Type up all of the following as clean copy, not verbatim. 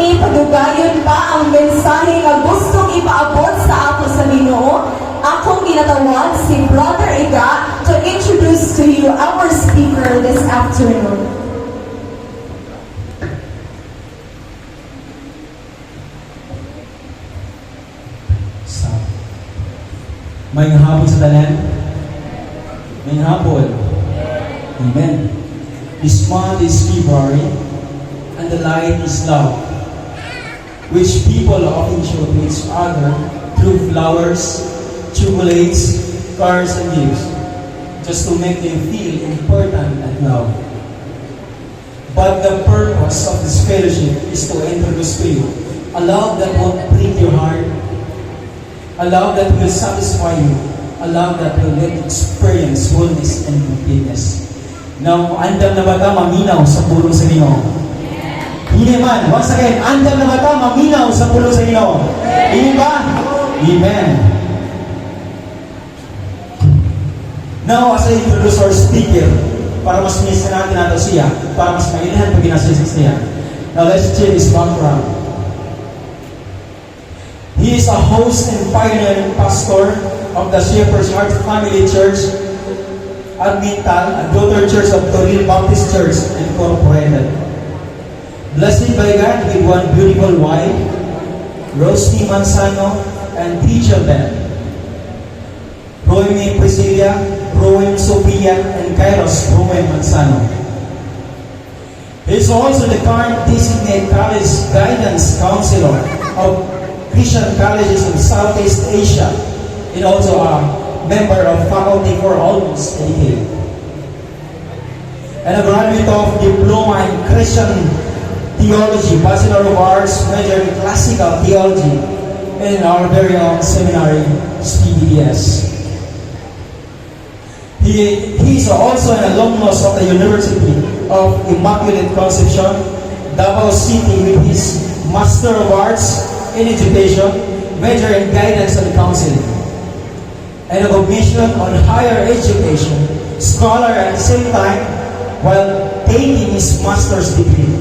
kini padugayon pa ang mensahe nga gustong ipaabot sa ako sa Ginoo. Akong ginatawag si Brother Iga to introduce to you our speaker this afternoon. May hapon sa tanan? May hapon. Amen. This month is February, and the light is love, which people often show to each other through flowers, chocolates, cars, and gifts, just to make them feel important and loved. But the purpose of this fellowship is to introduce to you a love that won't break your heart, a love that will satisfy you, a love that will let you experience wholeness and completeness. Now, andam na ba ka maminaw sa pulo sa Ginoo? Hindi man. Once again, andam na ba ka maminaw sa pulo sa Ginoo? Hindi ba? Amen. Now, as I introduce our speaker, para mas minsan natin nato siya, para mas mailihan pag ginasisis niya. Now, let's check his background. He is a host and pioneering pastor of the Shepherd's Heart Family Church at Mintal, a daughter church of Toril Baptist Church Incorporated. Blessed by God with one beautiful wife, Rosie Manzano, and 3 children, Romy Priscilla, Rowan Sophia, and Kairos Rowan Manzano. He is also the current designated college guidance counselor of Christian colleges in Southeast Asia, and also a member of faculty for almost a decade. And a graduate of Diploma in Christian Theology, Bachelor of Arts, major in Classical Theology, in our very own seminary, CBDS. He is also an alumnus of the University of Immaculate Conception, Davao City, with his Master of Arts in Education, major in Guidance and Counseling, and a commission on higher education, scholar at the same time while taking his master's degree.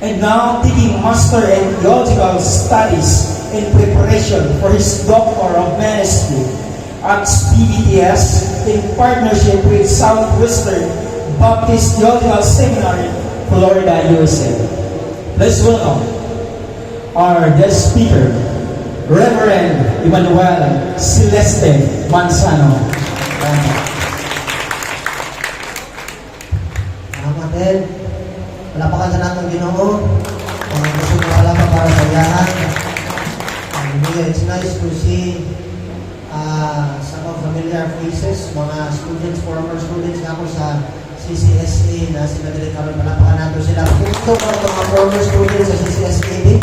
And now taking master in theological studies in preparation for his doctor of ministry at PBTS in partnership with Southwestern Baptist Theological Seminary, Florida, USA. Let's welcome our guest speaker, Reverend Emmanuel Celeste Manzano. Salamat din. Palapakan sa natong Ginoo. Gusto ko palapak para sa iyahan. It's nice to see some of familiar faces, mga students, former students nga ako sa CCSA na sila dili karon. Palapakan nato sila. Gusto ko mga former students sa CCSA din.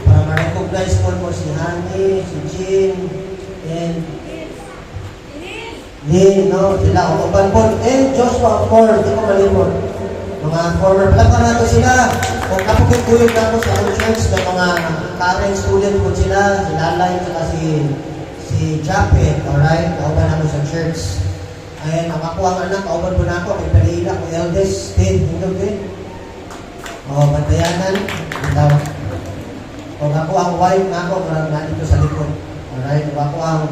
Para ma-recognize mo si Hani, si Jean, and Lynn, no? Sila, Oban po, and Joshua, of course, di ko malimot. Mga former, palapakan nato sila. Kung kapag-tuyog na ako sa ang church na mga current student po sila, si Lalay, saka si Japet, alright? Kauban ako sa church. Ayan, ako ang anak, kauban po na ako, may palihila ko, eldest, din, hindog din. O, bandayanan, hindog. Kung ako ang wife na ako, marang na dito sa likod. Alright? Kung ako ang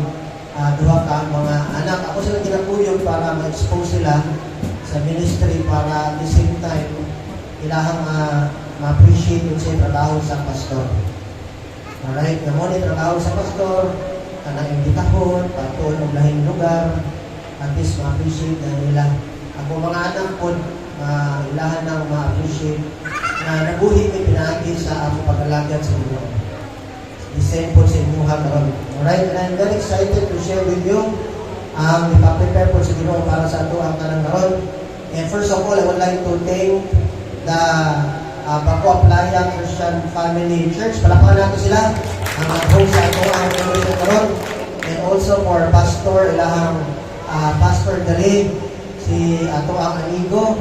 duha ka mga anak, ako sila kinakuyog para ma-expose sila sa ministry para at the same time, ilahang ma-appreciate yung siya trabaho sa pastor. Alright? Naman yung trabaho sa pastor, kanang imbitahon, patuon ng lahing lugar, at least ma-appreciate na nila. Ako mga anak po, ilahan ng ma-appreciate na nabuhi may pinagi sa ako pag-alagyan sa inyo. The same po sa inyo karon. Alright, and I'm very excited to share with you ipaprepare po sa Ginoo para sa ato ang kanang karon. And first of all, I would like to thank the Bacoa Playa Christian Family Church. Palapakan nato sila ang host sa ato ang karon. And also for Pastor ilahang Pastor Dali, si ato ang amigo,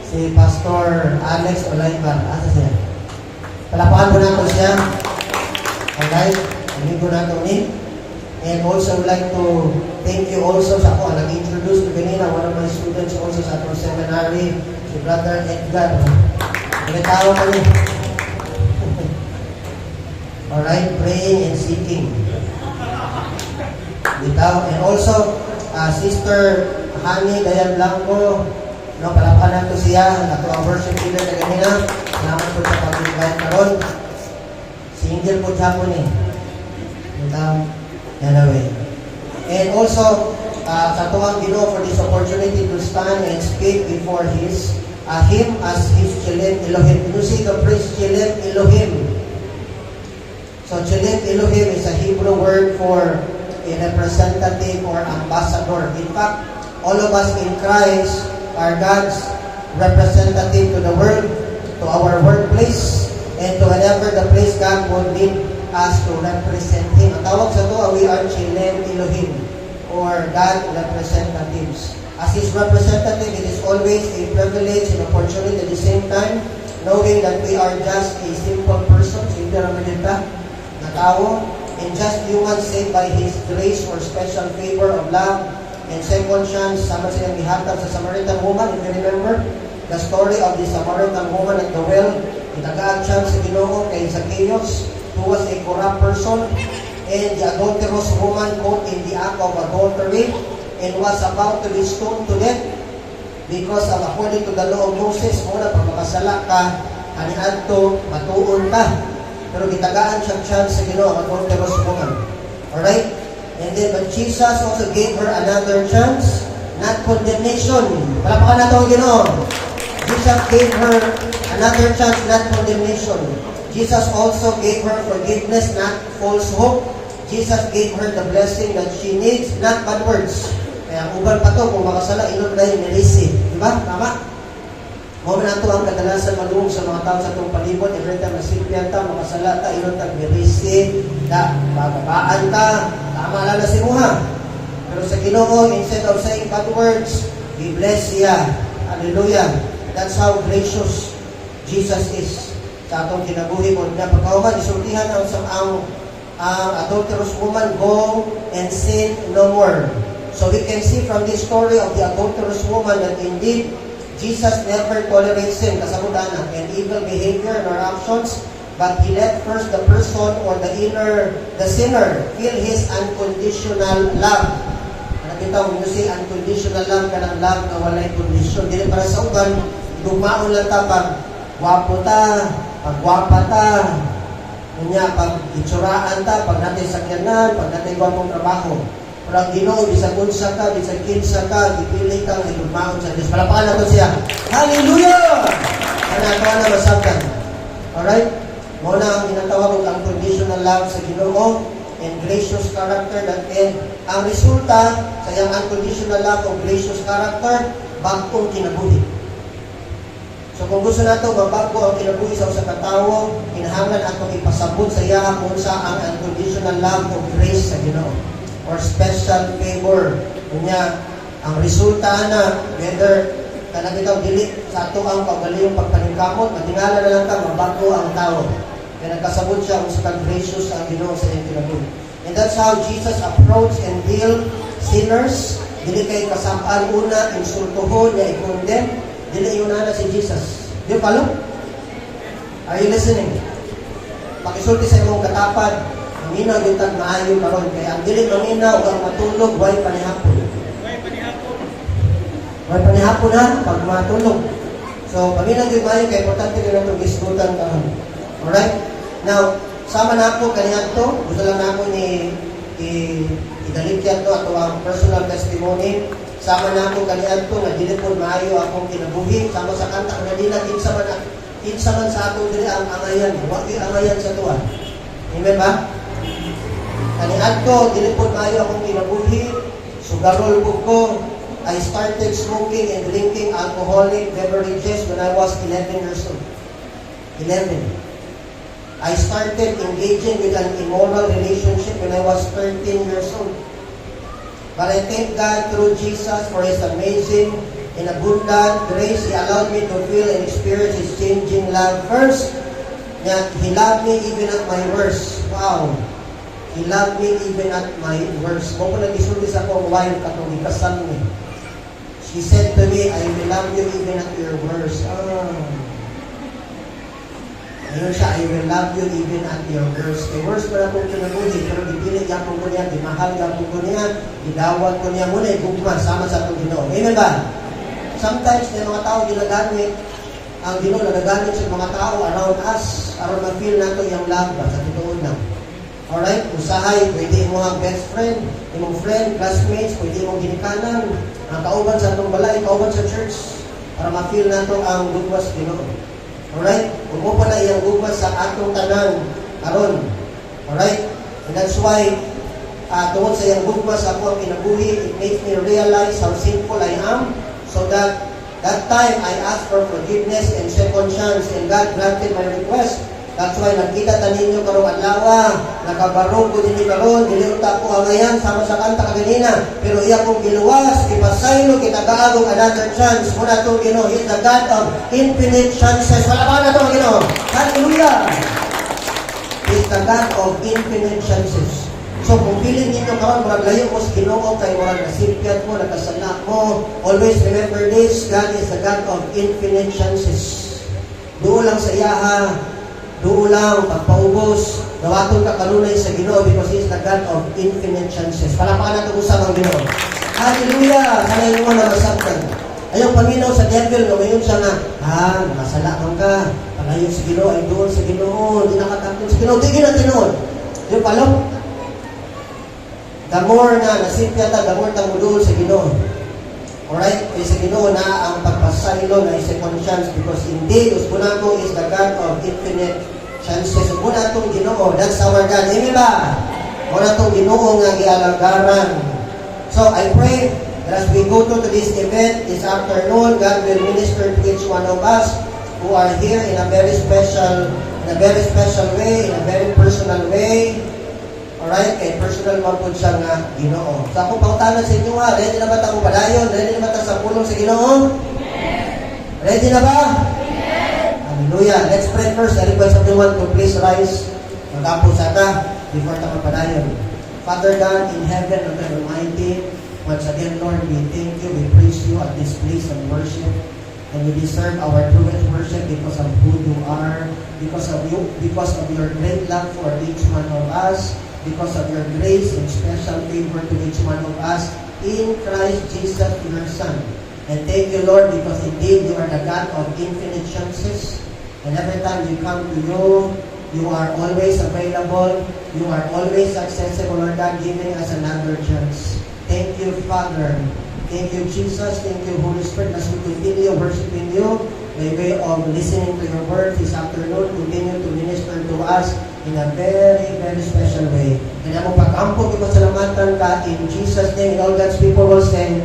si Pastor Alex Olaybar. Asa siya? Palapakan po nato siya. Alright? Amigo nato ni. And also, I would like to thank you also sa ako. Nag-introduce ko kanina, one of my students also sa atong seminary, si Brother Edgar. Nagkatawa kami. Alright, praying and seeking. Bitaw. And also, Sister Hani Dayan Blanco, no, palapakan nato siya, nato ang worship leader na ganina. Salamat po sa pag-invite karon. Single po siya po ni. Bitaw. Anyway. And also, sa tuwang Ginoo for this opportunity to stand and speak before Him as His Chelem Elohim. You see the phrase Chelem Elohim. So Chelem Elohim is a Hebrew word for a representative or ambassador. In fact, all of us in Christ are God's representative to the world, to our workplace, and to whatever the place God would need us to represent Him. Ang tawag sa ito, we are Chelem Elohim, or God representatives. As His representative, it is always a privilege and opportunity at the same time, knowing that we are just a simple person, simple naman dito, na tao, and just human saved by His grace or special favor of love and second chance. Sama silang ihatag sa Samaritan woman. If you remember the story of the Samaritan woman at the well, itagaan siya sa Ginoo kay Zacchaeus, who was a corrupt person, and the adulterous woman caught in the act of adultery and was about to be stoned to death because of according to the law of Moses, muna pag makasala ka, aniadto, matuon ka. Pero gitagaan siyang chance sa Ginoo ang adulterous woman. Alright? And then, but Jesus also gave her another chance, not condemnation. Palapakan natin ang Ginoo. Jesus gave her another chance, not condemnation. Jesus also gave her forgiveness, not false hope. Jesus gave her the blessing that she needs, not bad words. Kaya ang uban pa to, kung makasala, inon na yung nilisi. Diba? Tama? Mo na ito ang kadalasan malungog sa mga tao sa itong palibot. Every time nasipyan ta, makasala ta, inon tag nilisi, na bababaan ka, tama lang na si Muha. Pero sa Ginoo, instead of saying bad words, He bless siya. Hallelujah. That's how gracious Jesus is. Sa atong kinabuhi mo, na pagkauman, isultihan ang adulterous woman, go and sin no more. So we can see from this story of the adulterous woman that indeed Jesus never tolerates sin, kasabudanan, and evil behavior in our actions, but He let first the person or the sinner feel His unconditional love. Nakita mo, you say unconditional love, kanang love na walay condition. Dili para sa uban, dumaon lang ta pag wapo ta, pag gwapa ta, pag itsuraan ta, pag natin sakyanan, pag natin gwapong trabaho. Pero ang Ginoo, bisag unsa ka, bisag kinsa ka, ipili kang ilumaon sa Diyos. Palapakan nato siya. Hallelujah! Kanatawa na masabtan. Alright? Muna ang ginatawag ang unconditional love sa Ginoo and gracious character that ang resulta sa iyang unconditional love o gracious character, bagong kinabuhi. So kung gusto nato mabago ang kinabuhi sa usa ka tawo, kinahanglan atong ipasabot sa iya kung sa ang unconditional love o grace sa Ginoo or special favor. Kunya ang resulta na whether kanang bitaw dili sa ato ang paggaliyong pagpaningkamot, matingala na lang ka mabago ang tawo. Kaya nagkasabot siya kung sa gracious ang Ginoo sa iyang kinabuhi. And that's how Jesus approached and deal sinners. Dili kay kasapaan una, insultuhon, niya i-condemn. Dili yun na si Jesus. Di ba, Are you listening? Pakisulti sa imong katapad, maminaw yung tag maayo karon kaya ang dili maminaw ang matulog, way panihapon. Way panihapon ha, pag matulog. So, paminaw yung maayo, kaya importante rin itong isgutan karon. Alright? Now, sama na ako kanihan to. Gusto lang na ako idalikyan to ato ang personal testimony. Sama na ako kanihan to na dili po maayo akong kinabuhi. Sama sa kanta na dila kinsa man sa atong dili ang angayan. Wagi angayan sa tuwa. Amen ba? Kanihan to dili po maayo akong kinabuhi. Sugarol po ko. I started smoking and drinking alcoholic beverages when I was 11 years old. 11. I started engaging with an immoral relationship when I was 13 years old. But I thank God through Jesus for His amazing and abundant grace. He allowed me to feel and experience His changing love. First, He loved me even at my worst. Wow! He loved me even at my worst. Kung nag-isulti sa akong wife, katong ikasan ni. She said to me, I will love you even at your worst. Ayun siya, I will love you even at your worst. Kay worst pa na kong kinabuhi, pero dipili yapon ko niya, di mahal yapon ko niya, idawat ko niya muna, igugma, sama sa itong Ginoo. Amen ba? Sometimes, may mga tao ginagamit, ang Ginoo nagagamit sa mga tao around us, aron ma-feel nato yung love ba, sa totoo na. Alright, usahay, pwede mo ang best friend, imong friend, classmates, pwede mong ginikanan, ang kauban sa atong balay, kauban sa church, para ma-feel nato ang gugmas Ginoo. Alright, umupo na iyang gugmas sa atong tanan, aron. Alright, and that's why, tungod sa iyang gugmas ako ang kinabuhi, it makes me realize how sinful I am, so that time I asked for forgiveness and second chance, and God granted my request. That's why nakita ta ninyo karong adlaw, nakabarog ko dinhi karon, dili uta ko angayan sama sa kanta kaganina, pero iya kong giluwas, ipasaylo kita gaagong another chance. Muna tong Ginoo, He is the God of infinite chances. Wala ba na tong Ginoo? Hallelujah. He is the God of infinite chances. So kung feeling ninyo karon murag layo mo sa Ginoo kay murag nasipyat mo, nakasala mo, always remember this, God is the God of infinite chances. Duo lang sa iyaha, duo lang, pagpaubos, dawaton ka kanunay sa Ginoo because He is the God of infinite chances. Palakpakan natin usap ang Ginoo. Hallelujah! Sana yung mga masaktan. Ayong paminaw sa devil, ngayon siya nga, nakasala ka, palayo sa Ginoo, ay doon sa Ginoo, di nakatakot sa Ginoo, di ginatinuod. Yung palong, the more na nasipya ta, the more ta mo doon sa Ginoo. Alright? Kaya sa Ginoo na ang pagpasaylo na second chance because indeed, Usbunato is the God of infinite chances. Usbunatong Ginoo, that's our God. Amen ba? Usbunatong Ginoo nga gialagaran. So, I pray that as we go to this event this afternoon, God will minister to each one of us who are here in a very special way, in a very personal way. Alright, kay personal man po siya nga Ginoo. So ako pangutanan sa inyo ha, ready na ba tayo padayon? Ready na ba tayo sa pulong sa Ginoo? Ready na ba? Hallelujah. Let's pray first. I request everyone to please rise. Magkapo sa ta before tayo padayon. Father God in heaven and the Almighty, once again, Lord, we thank you, we praise you at this place of worship. And we deserve our truest worship because of who you are, because of you, because of your great love for each one of us, because of your grace and special favor to each one of us in Christ Jesus, your Son. And thank you, Lord, because indeed you are the God of infinite chances. And every time we come to you, you are always available. You are always accessible, Lord God, giving us another chance. Thank you, Father. Thank you, Jesus. Thank you, Holy Spirit. As we continue worshiping you, by way of listening to your word this afternoon, continue to minister to us in a very, very special way. And ako pag-ampok, ipasalamatan ka in Jesus' name. And all God's people will say,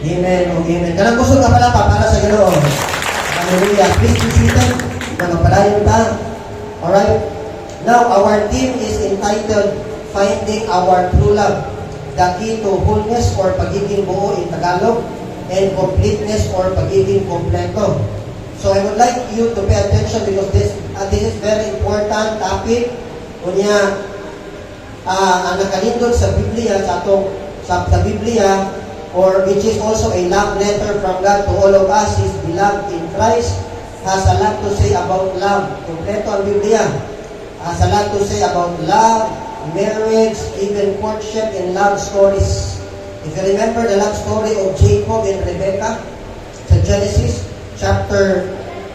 Amen o Amen. Kanang gusto ka pala pa para sa Ginoo. Hallelujah. Please be seated. Na mapalayon ta. Alright. Now, our theme is entitled, Finding Our True Love. The key to wholeness or pagiging buo in Tagalog, and completeness or pagiging kompleto. So I would like you to pay attention because this is very important topic. Kunya, ang nakalindol sa Biblia, sa Biblia, or which is also a love letter from God to all of us, His beloved in Christ, has a lot to say about love. Kompleto ang Biblia. Has a lot to say about love, marriage, even courtship and love stories. If you remember the love story of Jacob and Rebecca sa Genesis chapter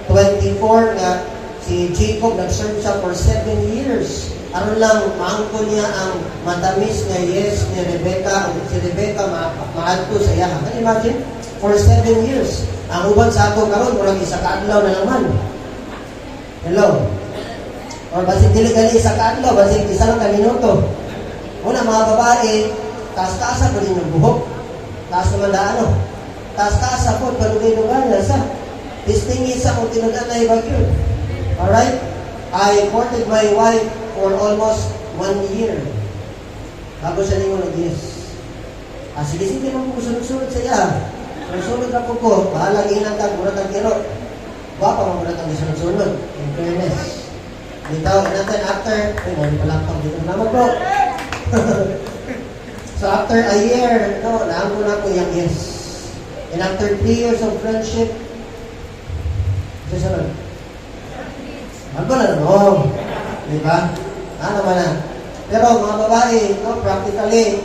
24 na si Jacob nag-serve siya for 7 years. Ano lang, maangko niya ang matamis na yes ni Rebecca. Si Rebecca maadto sa iya. Can you imagine? For 7 years. Ang uban sa ato karon murag isa ka adlaw na naman. Hello? Or basig dili gali isa ka adlaw, basig isa lang ka minuto. Una mga babae, taas-taasa po din yung buhok. Taas naman na ano. Taas-taasa po, palugay-lugay na sa. This thing is kung tinudan na ibagyo. Alright? I courted my wife for almost 1 year. Bago siya ninyo nag-yes. Sige naman po sunod-sunod sa iya. Sunod na po ko, bahalang inang ka, muna kang kiro. Wapa mo muna kang sunod-sunod. In fairness. Dito, natin after, may palakpak dito naman bro. So after a year, naangko na ko yung yes. And after 3 years of friendship, susunod. Ano na no? Di ba? Ano ba na? Pero mga babae, no, practically,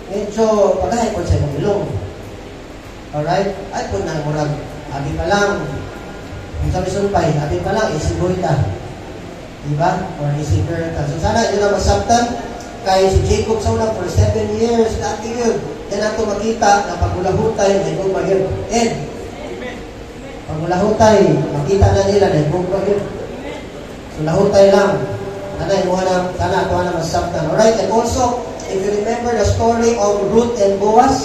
medyo pagkain po sa imong ilong. Alright? Ay po na murag, abi pa lang. Kung sabi sunpay, abi pa lang, isiboy ta. Di ba? Or isipir ta. So sana, yun na masabtan. Kaya si Jacob sa una for 7 years, dati yun. Yan nato makita na pagulahutay, may kong yun. Ed, pagulahutay, makita na nila na kong yun. So lahutay lang. Sana mo na, sana ito na masabtan. Alright, and also, if you remember the story of Ruth and Boaz,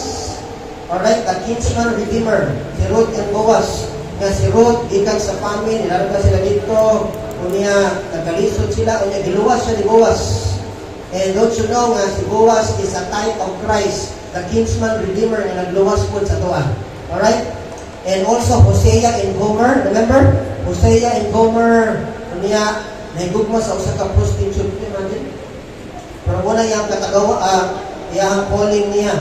alright, the kinsman redeemer, si Ruth and Boaz. Nga si Ruth, ikan sa family, nilarugan sila dito, unya, nagkalisod sila, unya, giluwas siya ni Boaz. And don't you know nga, si Boaz is a type of Christ, the kinsman redeemer na nagluwas po sa tuwa. Alright? And also, Hosea and Gomer, remember? Hosea and Gomer, unya, nahigugma sa usa ka prostitute, imagine. Pero muna yung katagawa, yung calling niya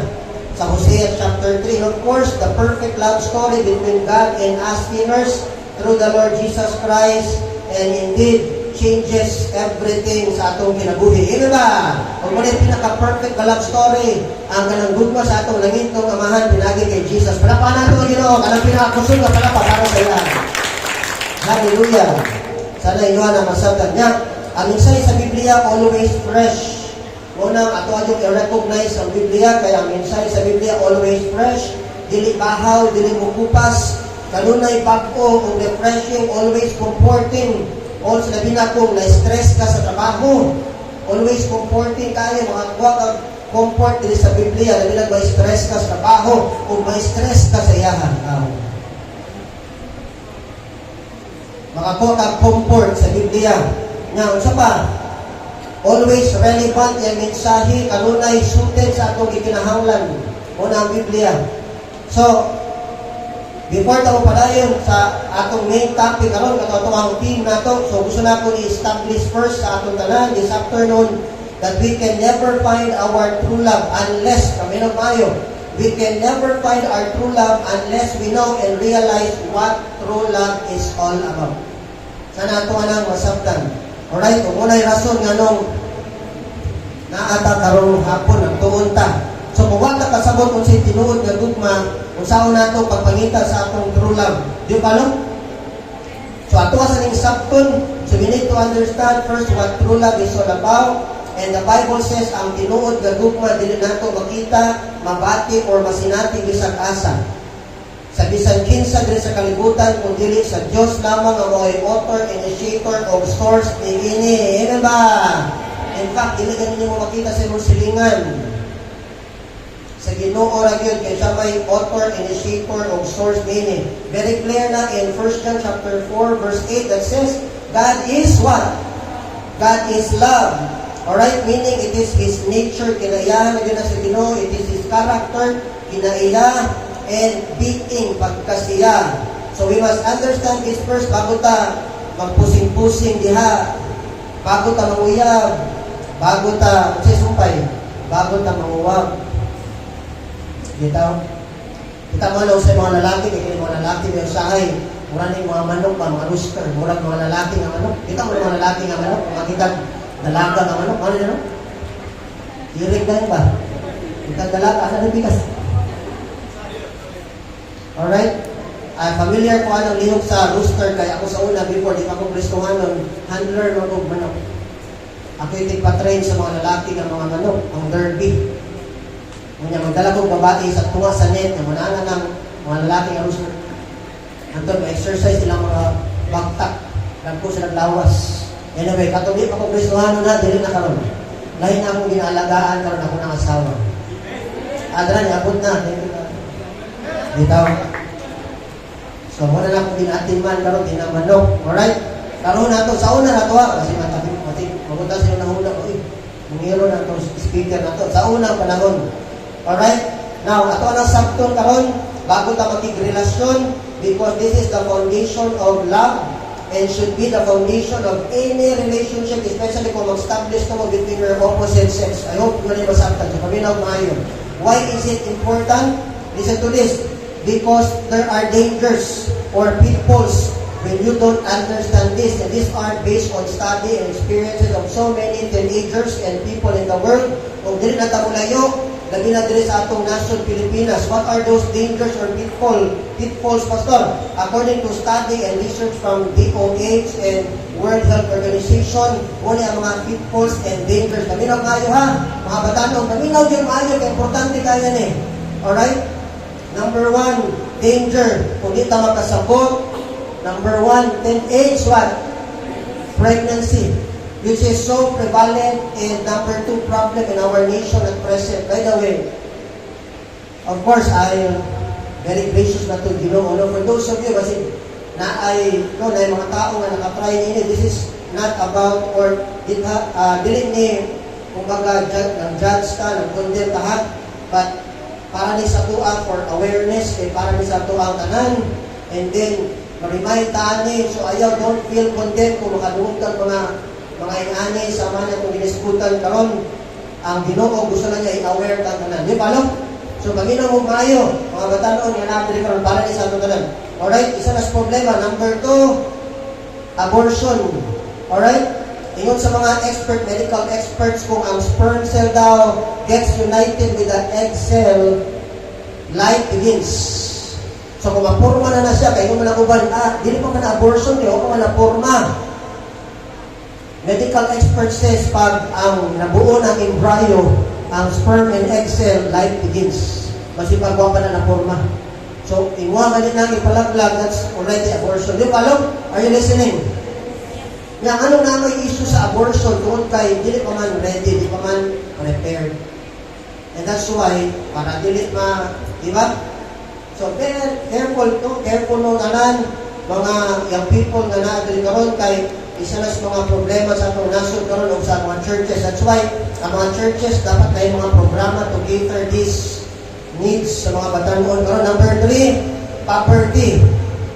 sa Hosea chapter 3. Of course, the perfect love story between God and us sinners through the Lord Jesus Christ, and indeed changes everything sa atong kinabuhi. Ino ba? Kung muna yung pinaka-perfect love story, ang kanang gugma sa atong langitong amahan, pinagi kay Jesus. Palapakan natin ang Ginoo, kanang pinaka-kusog na palapa para sa iya. Hallelujah! Sana inuha na masabtan niya. Ang mensahe sa Biblia, always fresh. Unang ato yung i-recognize ang Biblia, kaya ang mensahe sa Biblia, always fresh. Dili bahaw, dili mukupas. Kanunay bago, kung refreshing, always comforting. Also, labi na kung na-stress ka sa trabaho. Always comforting kayo, mga kuha ka comfort dili sa Biblia. Labi na may stress ka sa trabaho, kung may stress ka sa iyahan. Makakuha ka comfort sa Biblia. Nga, unsa pa? Always relevant yung mensahe, kanunay suited sa atong ikinahanglan. Una ang Biblia. So, before tayo padayon sa atong main topic karon, kato ang theme nato, so gusto na ko i-establish first sa atong tanan this afternoon that we can never find our true love unless, kami na mayo, we can never find our true love unless we know and realize what true love is all about. Sana ito nga nang masabtan. Alright, kung muna yung rason nga nung naata karong hapon, nagtuon ta. So kung wala kasabot kung siya tinuod nga gugma, kung saan na ito pagpangita sa atong true love. Di ba no? So ato sa ning sabton, so we need to understand first what true love is all about. And the Bible says, ang tinuod nga gugma, dili nato makita, mabati, or masinati bisag asa. Sa bisan kinsa diri sa kalibutan, kung dili sa Dios lamang ang mo'y author, initiator, of source, ni ini. Amen ba? In fact, dili ganin mo makita sa imong silingan. Sa Ginoo ra gyud kay siya may author, initiator, of source, meaning. Very clear na in 1 John chapter 4 verse 8 that says, God is what? God is love. Alright, meaning it is His nature, kinaiyahan na yun na sa Ginoo, it is His character, kinaiya, and being, pagkasiya. So we must understand this first bago ta magpusing-pusing diha, bago ta manguyab, bago ta sumpay, bago ta manguwag. Kita mo lang sa mga lalaki, kaya mga lalaki may usahay, mura na yung mga manok pa, mga rooster, mura mga lalaki nga manok. Kita mo mga lalaki nga manok, makita dalaga nga manok, ano yun? Irig na yun ba? Kita dalaga, ano na bigas? Alright? Familiar ko anong lihok sa rooster, kaya ako sa una, before, di pa ko kristuhanon, handler no kong manok. Ako yung tigpatrain sa mga lalaki ng mga manok, ang derby. Kanya magdala kong babae sa tunga sa net, na manana ng mga lalaki ng rooster. Andun, ma-exercise silang mga bagtak. Lang po silang lawas. Anyway, katuloy pa kong kristuhanon na, dili na karon. Lahin na akong ginaalagaan, karon ako ng asawa. Adra niya, abot na. Ditaw. So, muna na akong ginatiman, karon tinamanok. Alright? Karoon na ito, sa una na ito kasi magunta sila na hula. Uy, mungiro na ito, speaker na ito. Sa unang panahon. Alright? Now, ato na sabton karon bago ta makigrelasyon, because this is the foundation of love and should be the foundation of any relationship, especially kung mag-establish na mo between your opposite sex. I hope yun ay masabtan. So, paminaw maayon. Why is it important? Listen to this. Because there are dangers or pitfalls when you don't understand this, and these are based on study and experiences of so many teenagers and people in the world, kung dili na tamulayo, labi na dili sa atong nation Pilipinas, what are those dangers or pitfalls, Pastor? According to study and research from DOH and World Health Organization, muna ang mga pitfalls and dangers. Naminaw kayo ha, mga batanong, naminaw yun maayo, kaya importante kaya ni. Alright? Number 1, danger. Kung di ta makasabot. Number 1, teenage what? Pregnancy, which is so prevalent, and number 2 problem in our nation at present. By the way, of course, I am very gracious na to Ginoo. For those of you, kasi na mga tao nga nakatry ini, this is not about or dili ni kumbaga nag-judge ka, nag-condemn tahat, but para ni sa tuang for awareness, para ni sa tuang tanan, and then ma-remind tani, so ayaw, don't feel condemned kung makadungog mga ingani sa man itong giniskutan karon. Ang Ginoo gusto na niya i-aware ka tanan. Di ba, no? So, pag-inaw mo maayo, mga batanon, nga na-apri karon para ni sa tanan. Alright, isa na sa problema. Number 2, abortion. Alright? Ingon sa mga medical experts, kung ang sperm cell daw gets united with the egg cell, life begins. So kung mapurma na siya, kaya mo na uban, dili pa na abortion, kaya ko na porma. Medical expert says, pag ang nabuo ng embryo, ang sperm and egg cell, life begins. Masipagwa pa na porma. So, imuha ka din namin palaglag, that's already abortion. Di ba, Lord? Are you listening? Nga, anong na may issue sa abortion, doon kay, dili pa man ready, di pa man prepared. And that's why, para dili di ba? So, very careful no tanan, mga young people nga naadali karon kay isa na sa mga problema sa atong nasod karon o sa mga churches. That's why, ang mga churches dapat may mga programa to cater these needs sa mga batanon karon. Number 3, poverty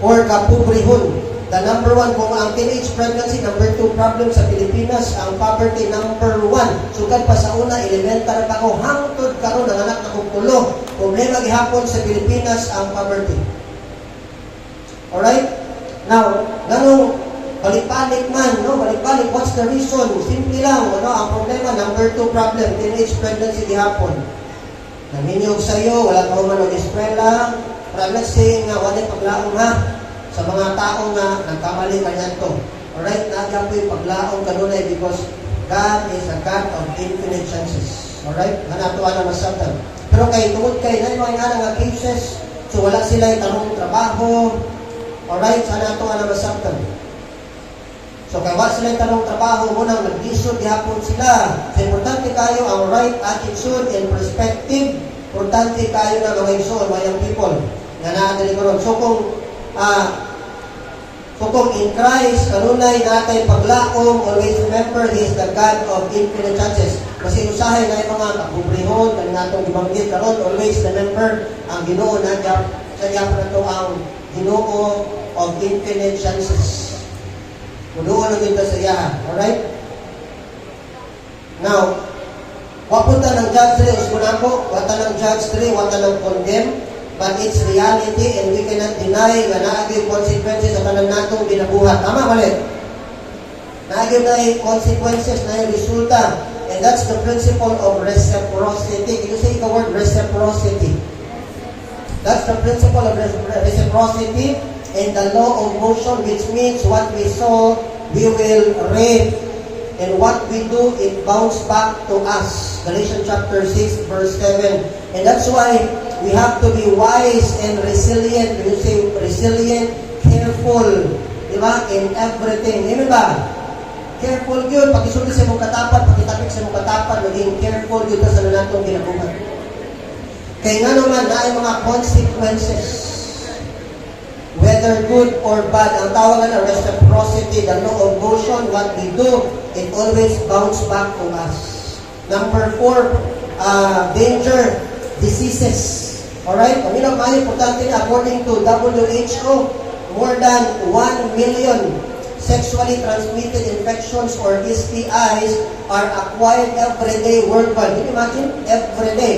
or kapobrehon. The number 1, kung ang teenage pregnancy, number 2 problem sa Pilipinas, ang poverty number 1. Sugad pa sa una, elementary pa ko, hangtod karon ang anak na kong tulo. Problema gihapon sa Pilipinas ang poverty. Alright? Now, ganong balik-balik man, no? Balik-balik, what's the reason? Simple lang, ang problema, number 2 problem, teenage pregnancy gihapon. Naminyog sa'yo, wala ka man mag-eskwela, I'm not saying nga, wala paglaong ha, sa mga tao nga nagkamali kanyan to. Alright, nagyan po yung paglaong kanunay because God is a God of infinite chances. Alright? Nanatuwa na masabtan. Pero kay tungod kay na yung nga cases, so wala sila yung tanong trabaho. Alright? Sana ito nga na masabtan. So kaya wala sila yung tanong trabaho, munang nag-isod, dihapon sila. So importante kayo ang right attitude and perspective. Importante kayo na mga igsoon, mga people. Nga naadali ko ron. So kung in Christ, kanunay natay paglaom, always remember, He is the God of infinite chances. Kasi usahay na yung mga kabubrihon, kani natong ibanggit karon, always remember, ang Ginoo na sa diyan na to ang Ginoo of infinite chances. Kuduon ang ito sa iya. Alright? Now, wapunta ng Judge 3, usmunako, wata ng Judge 3, wata ng condemn, but it's reality and we cannot deny nga naagay consequences sa tanan natong ginabuhat. Tama, mali? Naagay na yung consequences, na yung resulta. And that's the principle of reciprocity. Can you say the word reciprocity? That's the principle of reciprocity and the law of motion, which means what we sow, we will reap. And what we do, it bounces back to us. Galatians chapter 6, verse 7. And that's why we have to be wise and resilient. When you say resilient, careful, di ba? In everything. Amen ba? Careful yun. Pag isulti sa mong katapat, pag itapik sa mong katapat, maging careful yun sa nanatong ginabuhat. Kaya nga naman, na ay mga consequences. Whether good or bad, ang tawag na reciprocity, the law of motion, what we do, it always bounces back to us. Number 4, danger, diseases. Alright? Kung ilang mga importante na, according to WHO, more than 1 million sexually transmitted infections or STIs are acquired every day worldwide. Can you imagine? Every day.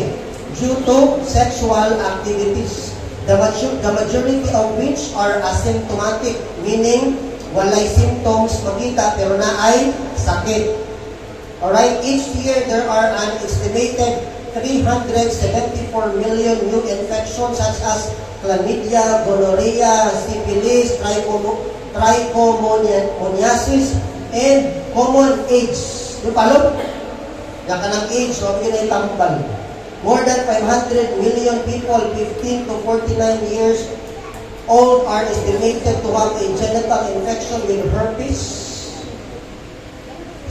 Due to sexual activities. the majority of which are asymptomatic, meaning walay symptoms makita pero naay sakit. Alright, each year there are an estimated 374 million new infections such as chlamydia, gonorrhea, syphilis, trichomoniasis, and common AIDS. Yung palog? Yan ka ng AIDS, so yun ay tambal. More than 500 million people 15 to 49 years old are estimated to have a genital infection with herpes,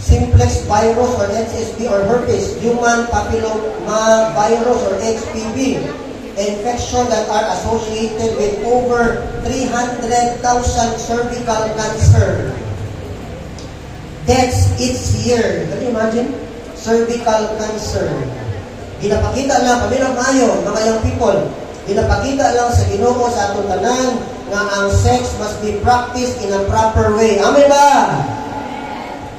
simplex virus or HSV or herpes, human papilloma virus or HPV, infection that are associated with over 300,000 cervical cancer deaths each year. Can you imagine? Cervical cancer. Ginapakita lang, pamilang mayo, mga young people, ginapakita lang sa Ginoo sa atong tanan nga ang sex must be practiced in a proper way. Amen ba?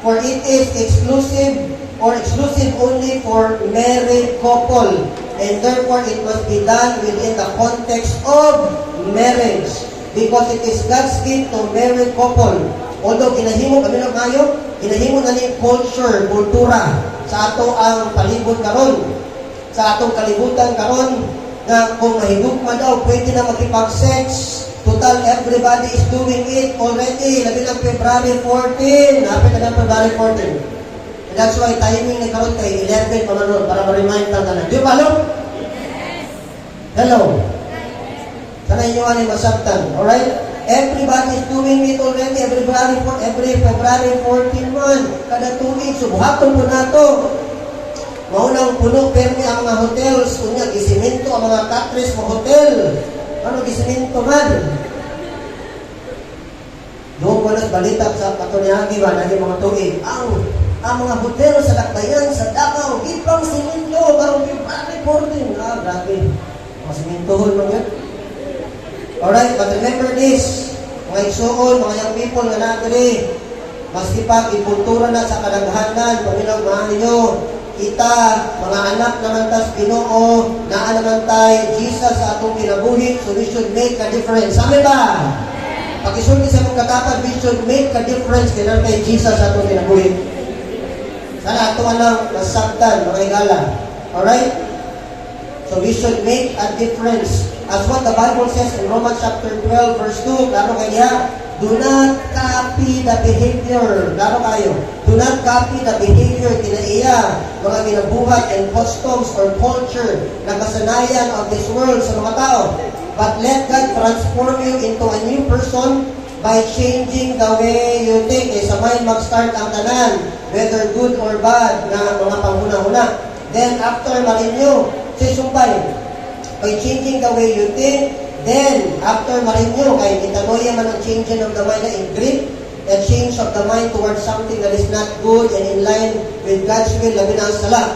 For it is exclusive only for married couple, and therefore it must be done within the context of marriage, because it is God's gift to married couple. Although ginahimo kami ng mayo, ginahimo na ni kultura sa ato ang palibot karon, sa atong kalibutan karon, nga kung mahigugma daw pwede na makipag-sex. Total, everybody is doing it already. Labi ng February 14. Napit na ng February 14. And that's why timing na karon kay 11 pamanod para ma-remind lang tanan. Di ba, hello? Yes. Hello? Sana inyo ani masabtan. Alright? Everybody is doing it already. Every February 14 man. Kada tuig. Subuhaton po na to. Maunang puno permi ang mga hotels. Kunya, gisimento ang mga katres mo hotel. Ano gisimento man? Doon ko balita sa Katonyagi ba, naging mga tuig. Ang mga hotel sa Lakbayan, sa Davao, ipang simento, karong February 14. Grabe. Mga simentohon mo yun. Alright, but remember this. Mga igsuon, mga young people nga nagri, maski pa ipuntura na sa kadaghanan, Panginoon, mahal ninyo, kita, mga anak naman tas Ginoo, naa naman tayo, Jesus sa atong kinabuhi, so we should make a difference. Amen ba? Pag-isulti sa mong katapat, we should make a difference kaya kay Jesus sa atong kinabuhi. Sana ato anang masabtan, mga igala. Alright? So we should make a difference. As what the Bible says in Romans chapter 12, verse 2, klaro kaya, do not copy the behavior. Klaro kayo. Do not copy the behavior kinaiya, mga ginabuhat and customs or culture na kasanayan of this world sa mga tao. But let God transform you into a new person by changing the way you think. Sa mind mag-start ang tanan, whether good or bad, na mga panghuna-huna. Then after ma-renew, sumpay, by changing the way you think, then after ma-renew, kay itanoya man ang changing of the mind na in Greek, a change of the mind towards something that is not good and in line with God's will, labi na ang sala.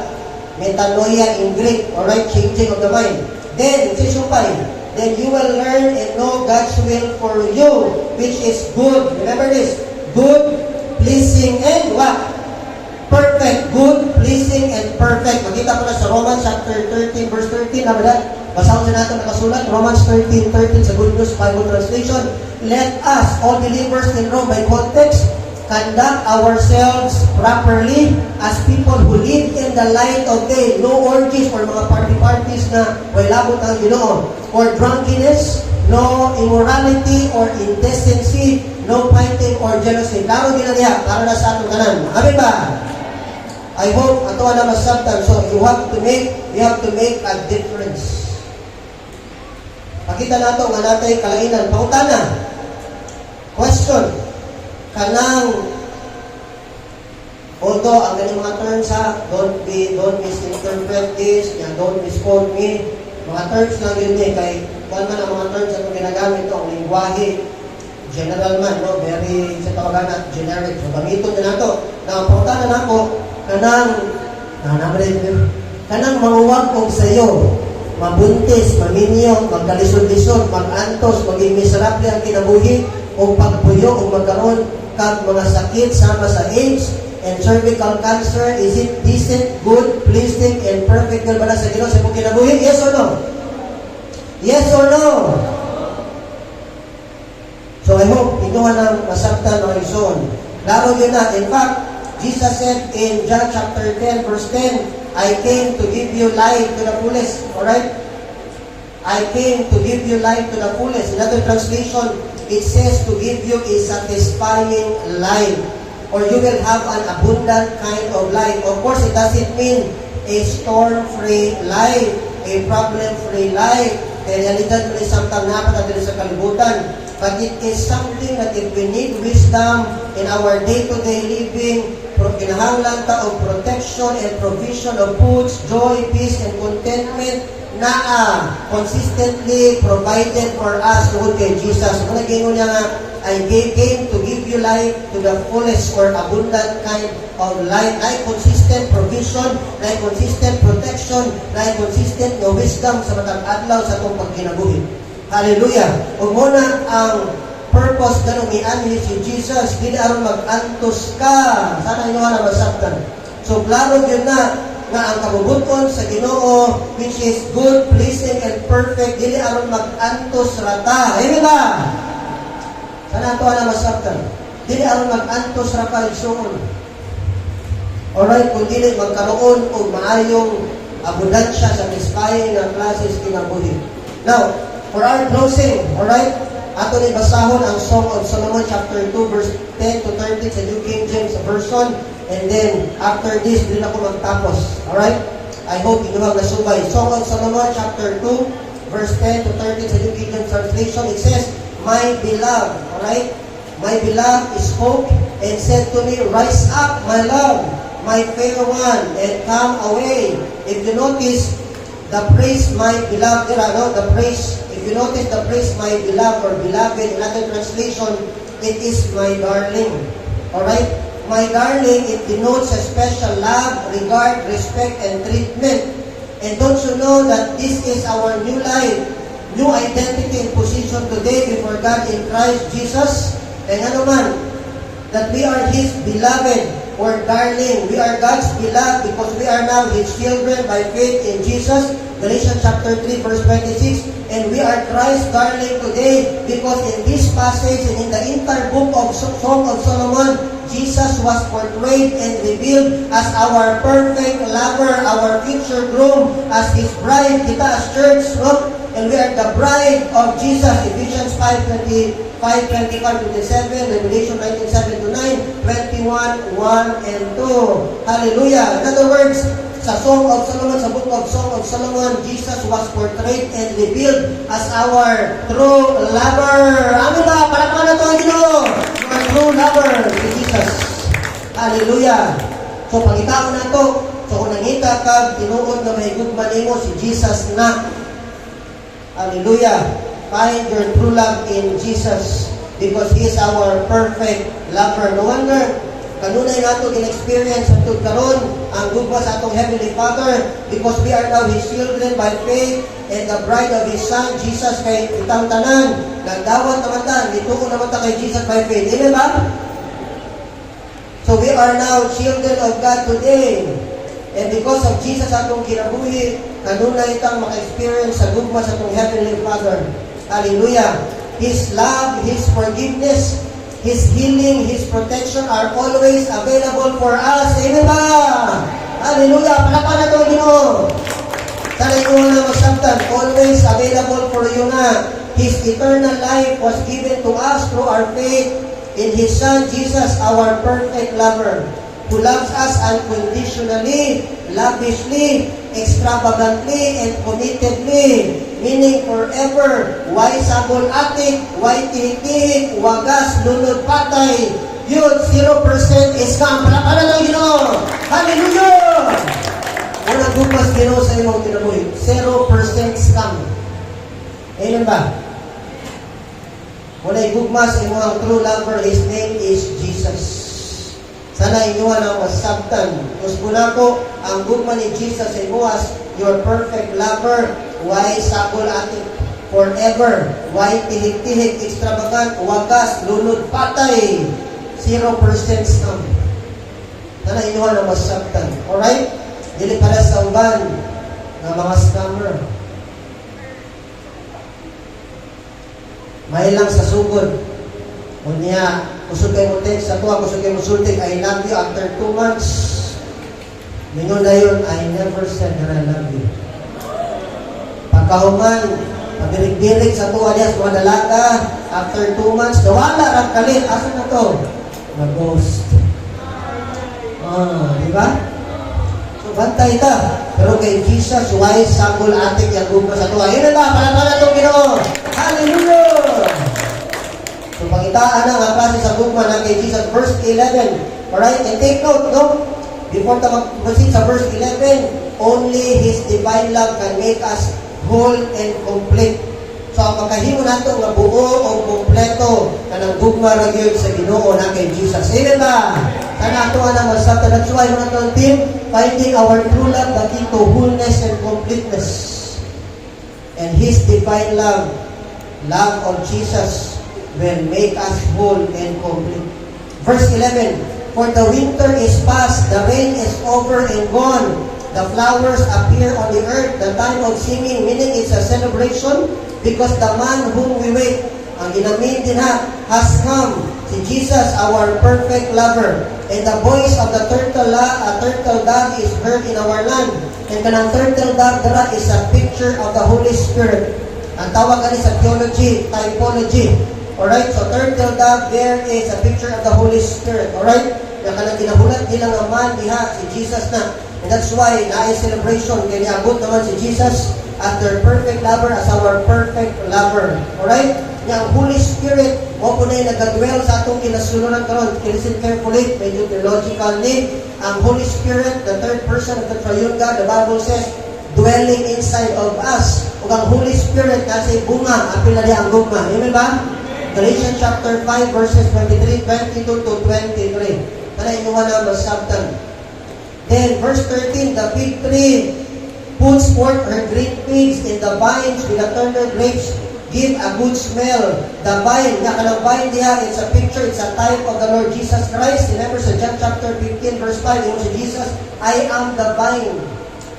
Metanoia in Greek, alright, changing of the mind. Then, sisumpay, then you will learn and know God's will for you, which is good. Remember this, good, pleasing, and what? Perfect. Good, pleasing, and perfect. Makita ko na sa Romans chapter 13, verse 13, na ba? Basahon sa natin nakasulat, Romans 13:13 sa Good News Bible Translation. Let us, all believers in Rome, by context, conduct ourselves properly as people who live in the light of day. No orgies or mga parties na way labot ang Ginoo, or drunkenness, no immorality or indecency, no fighting or jealousy. Klaro ginaniya para na sa atong tanan. Amen ba? I hope ato na masabtan. So you have to make a difference. Pakita nato nga natay kalainan. Pangutana. Question. Kanang, although ang ganyan mga terms ha, don't misinterpret this, don't misquote me. Mga terms lang yun kay kung man ang mga terms na ginagamit ito, ang lingwahe, general man, no? Very, sa tawagan na, generic. So, gamiton na nato. Na, pangutana na ako, kanang manguwag kong sayo, mabuntis, maminyo, magkalisod-lisod, mag-antos, maging miserable ang kinabuhi, o pagpuyo, o magkaroon kag mga sakit sama sa AIDS and cervical cancer. Is it decent, good, pleasing, and perfect will ba na sa Ginoo sa imong kinabuhi? Yes or no? Yes or no? So I hope ito nga nang masabtan mga igsoon. Laro yun na. In fact, Jesus said in John chapter 10 verse 10, I came to give you life to the fullest. Alright? I came to give you life to the fullest. In other translation, it says to give you a satisfying life. Or you will have an abundant kind of life. Of course, it doesn't mean a storm-free life, a problem-free life. Kaya realidad mo samtang napatadali sa kalibutan. But it is something that if we need wisdom in our day-to-day living, kinahanglan ta of protection and provision of foods, joy, peace, and contentment na consistently provided for us tungod kay Jesus. Kung naging niya nga, I came to give you life to the fullest or abundant kind of life. Na consistent provision, na consistent protection, na consistent no wisdom sa matag adlaw sa itong pagkinabuhi. Hallelujah! Ug muna ang purpose ganun ni si Jesus, dili aron mag-antos ka. Sana inyo na masabtan. So, klaro yun na nga ang kabubuton sa Ginoo, which is good, pleasing, and perfect, dili aron mag-antos rata. Amen ba? Sana ito na masabtan. Dili aron mag-antos rata igsoon. Alright, kung dili magkaroon o maayong abundansya, satisfying na klases kinabuhi. Now, for our closing, alright, ato ni basahon ang Song of Solomon chapter 2 verse 10 to 13 sa New King James Version, and then after this din ako magtapos. Alright? I hope inyo ang nasubay. Song of Solomon chapter 2 verse 10 to 13 sa New King James Translation, it says, My beloved, alright? My beloved spoke and said to me, Rise up, my love, my fair one, and come away. If you notice, the praise my beloved, the praise, if you notice the praise my beloved or beloved, in other translation, it is my darling. Alright? My darling, it denotes a special love, regard, respect, and treatment. And don't you know that this is our new life, new identity and position today before God in Christ Jesus? And ano man, that we are His beloved or darling. We are God's beloved because we are now His children by faith in Jesus. Galatians chapter 3 verse 26. And we are Christ's darling today because in this passage and in the entire book of Song of Solomon, Jesus was portrayed and revealed as our perfect lover, our future groom, as His bride. Kita as church, no? And we are the bride of Jesus. Ephesians 5:25, 27, Revelation 19:7-9, 21:1 and 2. Hallelujah. In other words, sa Song of Solomon, sa book of Song of Solomon, Jesus was portrayed and revealed as our true lover. Amen ba? Palakpakan na ito ang Ginoo. Our true lover, si Jesus. Hallelujah. So, pangitaon na ito. So, kung nangita ka, tinuod na may gugman mo si Jesus na. Hallelujah. Find your true love in Jesus because He is our perfect lover. No wonder, kanunay nato in-experience at karon ang gugma sa atong Heavenly Father because we are now His children by faith and the bride of His Son, Jesus, kay itang tanan. Nagdawat naman ta, nituo naman ta kay Jesus by faith. Amen ba? So we are now children of God today. And because of Jesus atong kinabuhi, kanunay itang maka-experience sa gugma sa atong Heavenly Father. Hallelujah. His love, His forgiveness, His healing, His protection are always available for us. Amen ba? Hallelujah. Palakpakan na ito, Ginoo. Sana inyo na masabtan. Always available for you na. His eternal life was given to us through our faith in His Son, Jesus, our perfect lover, who loves us unconditionally, lavishly, extravagantly, and committedly, meaning forever. Why sabol atik, why tihik-tihik, wagas, lunod patay, yun, 0% scam. Palakpakan ng Ginoo. Hallelujah! Unang gupas Ginoo sa imong kinabuhi, 0% scam. Amen ba? Walay gugmas imong true lover, His name is Jesus. Sana inyo ang masabtan. Kusbuna ko, ang gugma ni Jesus ay buwas, your perfect lover, why sabol atin forever, why tihik-tihik, extravagant, wagas, lunod, patay, 0% scam. Sana inyo ang masabtan. Alright? Dili para sa uban ng mga scammer. May lang sa sugod. Unya, kusog kayo mo text sa tuwa, kusog kayo mo sultig, I love you after 2 months. Mingon na yun, I never said that I love you. Pagkahuman, pagdirig-dirig sa tuwa niya sa mga dalaga, after 2 months, nawala ang kalit. Asa na to? Na-ghost. Di ba? So, bantay ka. Pero kay Jesus, wise, sagol, atik, yung gugma sa tuwa. Yun na ba? Palapala itong Ginoo. Hallelujah! So, pangitaan na nga klase sa gugma na kay Jesus, verse 11. Alright? And take note, no? Before ta mag-proceed sa verse 11, only His divine love can make us whole and complete. So, ang makahimo nato nga buo o kompleto na nang gugma ra gyud sa Ginoo na kay Jesus. Amen ba? Sana ato na masabtan. That's why mga tong team, finding our true love that into wholeness and completeness. And His divine love of Jesus will make us whole and complete. Verse 11, for the winter is past, the rain is over and gone. The flowers appear on the earth, the time of singing, meaning it's a celebration because the man whom we wait, ang ginamin din has come. Si Jesus, our perfect lover. And the voice of the turtle dove is heard in our land. And kanang turtle dove dara is a picture of the Holy Spirit. Ang tawag ani sa theology, typology. Alright, so turtle dove there is a picture of the Holy Spirit. Alright, na kanang ginahulat nila nga man diha si Jesus na. And that's why na celebration kay niabot naman si Jesus as their perfect lover, as our perfect lover. Alright? Nga ang Holy Spirit, mo po na yung nag-dwell sa atong kinasunuran karon. Listen carefully, medyo theological name. Ang Holy Spirit, the third person of the Triune God, the Bible says, dwelling inside of us. Ug ang Holy Spirit kasi bunga, apil na diya ang gugma. Amen ba? Galatians chapter 5 verses 22 to 23. Kana inuha na masabtan. Then verse 13, the fig tree puts forth her green figs, in the vines with the tender grapes give a good smell. The vine, nga kanang vine diha, it's a picture, it's a type of the Lord Jesus Christ. Remember sa John chapter 15 verse 5, yung si Jesus, I am the vine.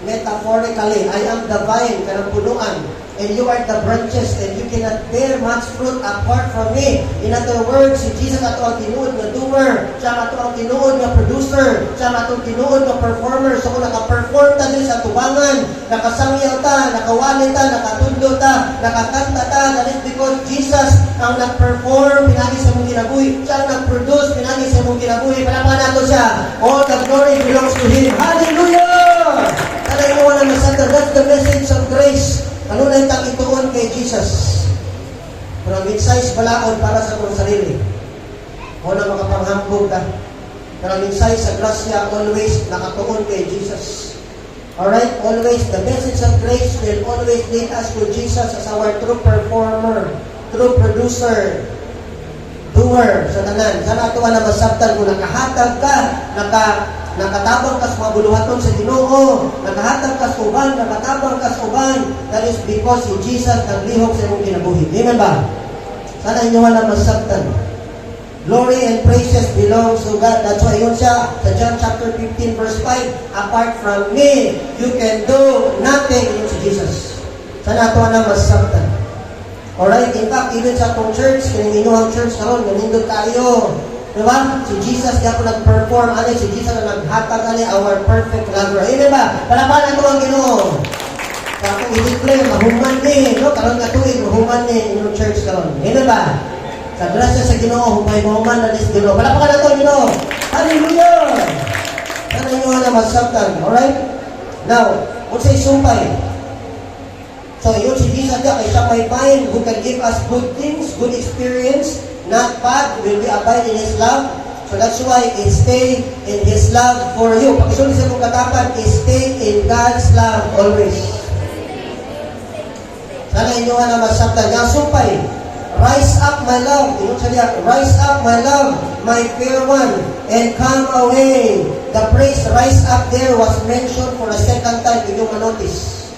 Metaphorically, I am the vine, kanang punuan. And you are the branches, and you cannot bear much fruit apart from me. In other words, si Jesus ato ang tinuod nga doer, siya ato ang tinuod nga producer, siya ato ang tinuod nga performer. So kung naka-perform ta din sa tubangan, nakasangyaw ta, nakawali ta, nakatudlo ta, nakakanta ta, that is because Jesus ang nag-perform, pinagi sa mong kinabuhi. Siya ang nag-produce, pinagi sa mong kinabuhi. Palapakan nato siya. All the glory belongs to Him. Hallelujah! Talay mo na masanta. That's the message of grace. Ano na itang ituon kay Jesus? Kung size balaod para sa kong sarili. O na makapanghambog ka. Kung size sa grasya, always nakatuon kay Jesus. Alright? Always, the message of grace will always lead us to Jesus as our true performer, true producer, doer sa tanan. Sana ito na masabtan kung nakahatag ka, nakatabang ka sa mga buluhaton sa Ginoo, nakahatag ka sa uban, nakatabang ka sa uban, that is because si Jesus naglihok sa imong kinabuhi. Amen ba? Sana inyo na masabtan. Glory and praises belongs to God. That's why yun siya sa John chapter 15 verse 5, apart from me, you can do nothing. Yun si Jesus. Sana ito na masabtan. Alright, in fact, even sa itong church, kininuhang church karon, ganindot tayo. Diba? Si Jesus di ako nag-perform. Ano? Si Jesus na naghatag our perfect lover. Amen ba? Palapalan ito ang Ginoo. Sa akong i-declare, mahuman ni. No? Karoon nga tuwing, mahuman ni yung church karoon. Amen ba? Sa grasya sa Ginoo, humay mahuman na this Ginoo. Palapalan ito ang Ginoo. Hallelujah! Sana inyo na masabtan. Alright? Now, kung sa'y sumpay. So, yun si Jesus niya, kay siya may vine who can give us good things, good experience, not bad, will be abide in His love. So that's why stay in His love for you. Pag-isulong sa mong katapan, stay in God's love always. Sana inyo na masabtan. Nga sumpay, rise up my love. Inyo sa niya, rise up my love, my fair one, and come away. The phrase rise up there was mentioned for a second time. Inyo manotice.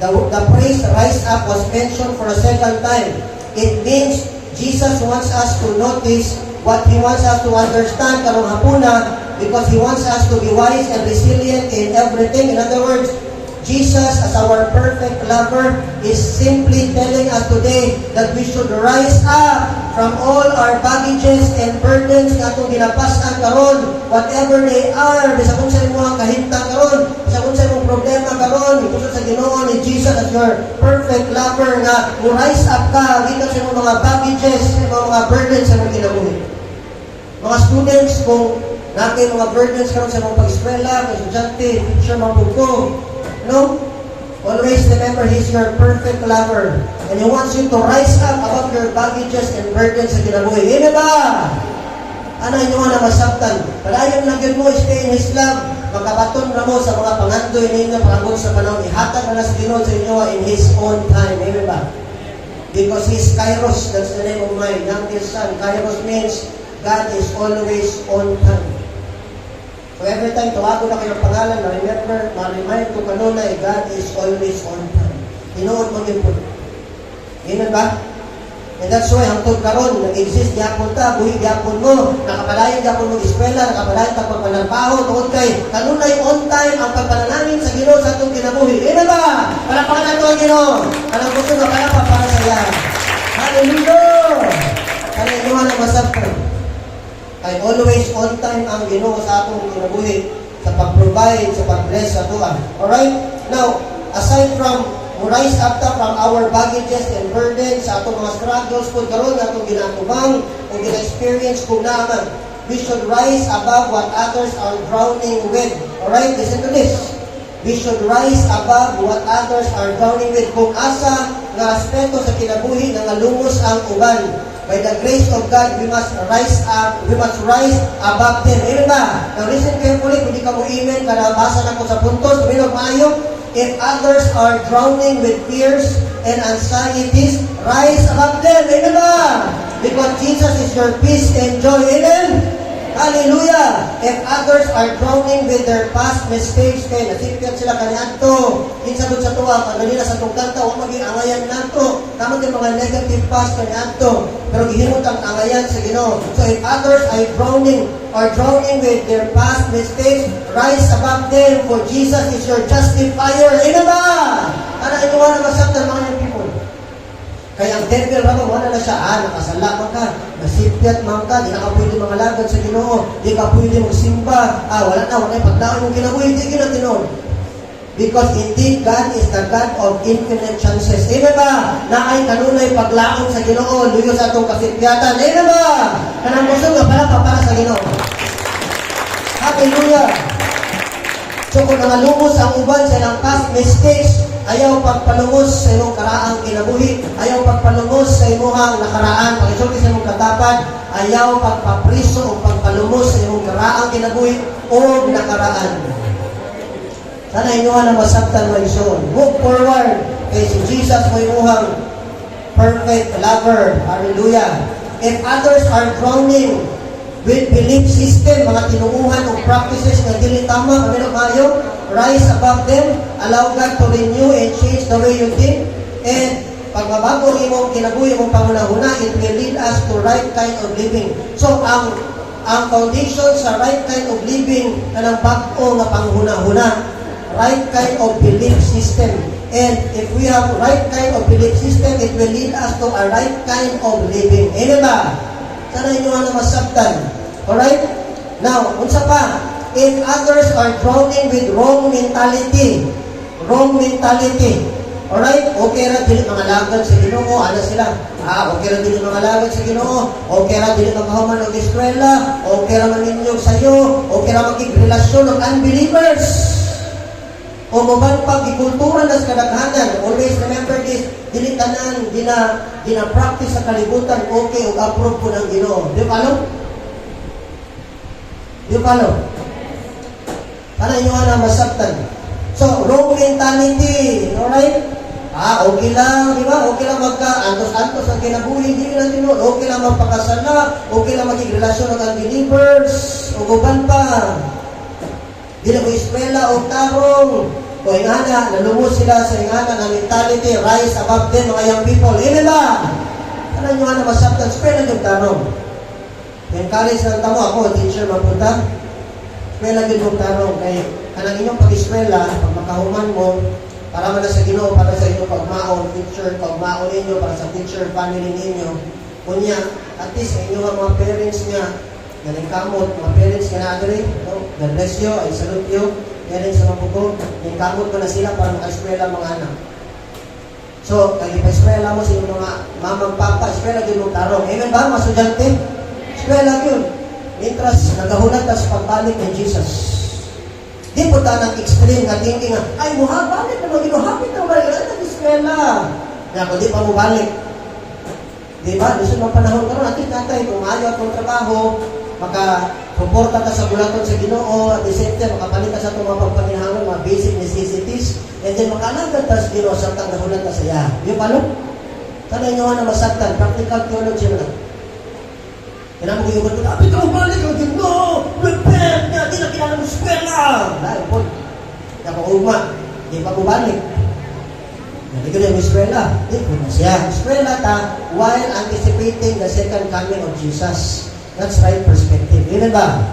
The phrase rise up was mentioned for a second time. It means Jesus wants us to notice what He wants us to understand karong hapuna because He wants us to be wise and resilient in everything. In other words, Jesus, as our perfect lover, is simply telling us today that we should rise up from all our baggages and burdens nga itong ginapasan karon, whatever they are, bisa kung sa imong kahintang karon, bisa kung sa imong problema karon, ito sa Ginoo ni Jesus as your perfect lover nga rise up ka, gikan sa imong mga baggages, sa imong mga burdens sa imong kinabuhi. Mga students, kung nakay mga burdens karon sa imong pag-eskwela, estudyante, teacher, mapugko, no? Always remember, He's your perfect lover. And He wants you to rise up above your baggages and burdens sa kinabuhi. Amen ba? Ano inyo na masabtan? Padayon lang yun mo, stay in His love. Magkabaton na mo sa mga pangandoy ninyo, pangagod sa panahon. Ihatag na sa Ginoo sa inyo in His own time. Amen ba? Because He's Kairos, that's the name of my youngest son. Kairos means God is always on time. So every time tawago na kayo ng pangalan, na-remember, ma-remind ko kanunay, God is always on time. Tinuod mo yun po. Amen ba? And that's why, hangtod karon nag-exist yapon ta, buhi yapon mo, nakapalayan yapon mo eskwela, nakapalayan ta pagpanarbaho, tungod kay kanunay on time ang pagpananamin sa Ginoo sa atong kinabuhi. Amen ba? Palakpakan nato ang Ginoo. Anong gusto na palapa para sa iya. Hallelujah! Hallelujah na masabtan. Ay always on time ang Ginoo sa atong kinabuhi sa pag-provide, sa pag-bless sa tuwa. Alright? Now, aside from rise up from our baggages and burdens sa atong mga struggles kung karon atong ginatubang o gina-experience kung naman, we should rise above what others are drowning with. Alright? Listen to this. We should rise above what others are drowning with. Kung asa nga aspeto sa kinabuhi na ngalumos ang uban, by the grace of God, we must rise up, we must rise above them. Amen ba? Now listen carefully, kung di ka mo amen, kanabasa na ko sa puntos, binog maayo. If others are drowning with fears and anxieties, rise above them. Amen ba? Because Jesus is your peace and joy. Amen? Hallelujah! If others are drowning with their past mistakes, kaya nasipyat sila kaniadto, kinsabot sa tuwa, kanila sa itong kanta, huwag maging angayan nato. Tama din mga negative past kaniadto, pero gihimot ang angayan sa Ginoo. So if others are drowning with their past mistakes, rise above them, for Jesus is your justifier. Amen ba? Ano ito na masaktan mga people? Kaya ang devil raman, wala na siya, nakasala man ka, nasipyat man ka, di na ka pwede mga lagad sa Ginoo, di ka pwede magsimba, wala na ipaglaon yung kinabuhi, di kinatinon. Because indeed, God is the God of infinite chances. Amen ba? Na ay kanunay paglaon sa Ginoo, luyo sa atong kasipyatan. Amen ba? Kanang gusto nga para sa Ginoo. Hallelujah! So kung nangalumos ang uban sa ilang past mistakes, ayaw pagpalungos sa imong karaang kinabuhi, ayaw pagpalungos sa imong nakaraan, pag-isulti sa imong katapad, ayaw pagpapriso o pagpalungos sa imong karaang kinabuhi o nakaraan. Sana inyuhan na masabtan mo isun. Move forward kay si Jesus mo imuhang perfect lover. Hallelujah. If others are drowning with belief system, mga tinuuhan o practices na dili tama, kami na kayo, rise above them, allow God to renew and change the way you think, and pag mabago imong kinabuhi mong pangunahuna, it will lead us to right kind of living. So, ang foundation sa right kind of living na ng bago na panghuna-huna, right kind of belief system. And if we have right kind of belief system, it will lead us to a right kind of living. Amen ba? Sana inyo na masabtan. Alright? Now, unsa pa? If others are drowning with wrong mentality, alright? Okay ra dili mga lagad sa Ginoo, ana sila. Okay ra dili mga lagad sa Ginoo, okay ra dili magkahuman og eskwela, okay ra maninyog sayo, okay ra magigrelasyon og unbelievers. O mobile pag ikultura nas kadaghanan, always remember this, dili tanan gina-practice sa kalibutan, okay ug approve po ng Ginoo. Di ba no? Di ba no? Para inyo na masaktan. So, wrong mentality, alright? Okay lang, di ba? Okay lang magka-antos-antos ang kinabuhi, di lang tinod. Okay lang magpakasala, okay lang maging relasyon ng unbelievers, o guban pa. Di na ko eskwela o tarong. O ingana, nalumos sila sa ingana ng mentality, rise above them, mga young people. Amen ba? Ano nyo na masaktan? Eskwela yung tarong. Encourage lang tamo ako, teacher, mapunta. eskwela gyud mo tarong kay kanang inyong pag-eskwela, pag makahuman mo, para man na sa Ginoo, para sa inyong pagmaon, teacher, pagmaon ninyo, para sa teacher, family ninyo. Kunya, at least sa inyong mga parents niya, galing kamot, mga parents nga na agri, no? God bless you, I salute you, parents sa mga puto, galing kamot mo na sila para maka-eskwela mga anak. So, kaya ipa-eskwela mo sa inyong mga mamang papa, eskwela yun mong tarong. Amen ba, mga estudyante? Eskwela yun. Mientras nagahunat ka sa pagbalik ng Jesus. Di po ta ng extreme nga thinking nga, ay, balik na mag-inuhapit na balik na eskwela. Kaya kung di pa mo balik. Di ba? Gusto ng panahon karon natin natay, kung ayaw akong trabaho, maka-suporta ka sa bulaton sa Ginoo, at the same time, makapalit ka sa itong mga pagpanginahangan, mga basic necessities, and then makalagad ka sa Ginoo sa tanggahunan ka sa iya. Di ba, no? Sana inyo na masaktan, practical theology mo na. Kailangan mo yung kapit ka balik ang Ginoo, repent, nga, di na kinala mo eskwela. Dahil po, kaya pa ugma, di pa bubalik. Hindi ko na yung eskwela. Di ko na siya. Eskwela ta while anticipating the second coming of Jesus. That's right perspective. Yun ba?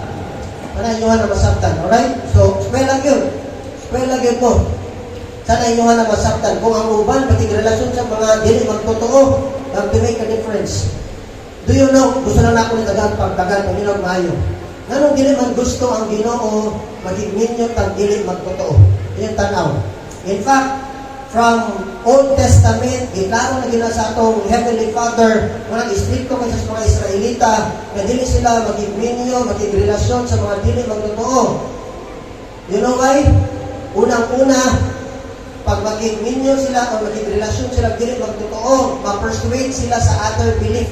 Sana inyo na masaktan. Alright? So, eskwela yun. Eskwela yun mo. Sana inyo na masaktan. Kung ang uban, pati relasyon sa mga dili magtotoo, have to make a difference. Do you know, gusto lang ako ni tagang pagtagal, Panginoon mayo. Nanong dili man gusto ang Ginoo, maging ninyo tang dili magtotoo. Yan tanaw. In fact, from Old Testament, giklaro na gina sa atong Heavenly Father, mga istrikto kaysa sa mga Israelita, na dili sila maging minyo, maging relasyon sa mga dili magtotoo. You know why? Unang-una, pag maging minyo sila o maging relasyon sila dili magtotoo, ma-persuade sila sa other belief.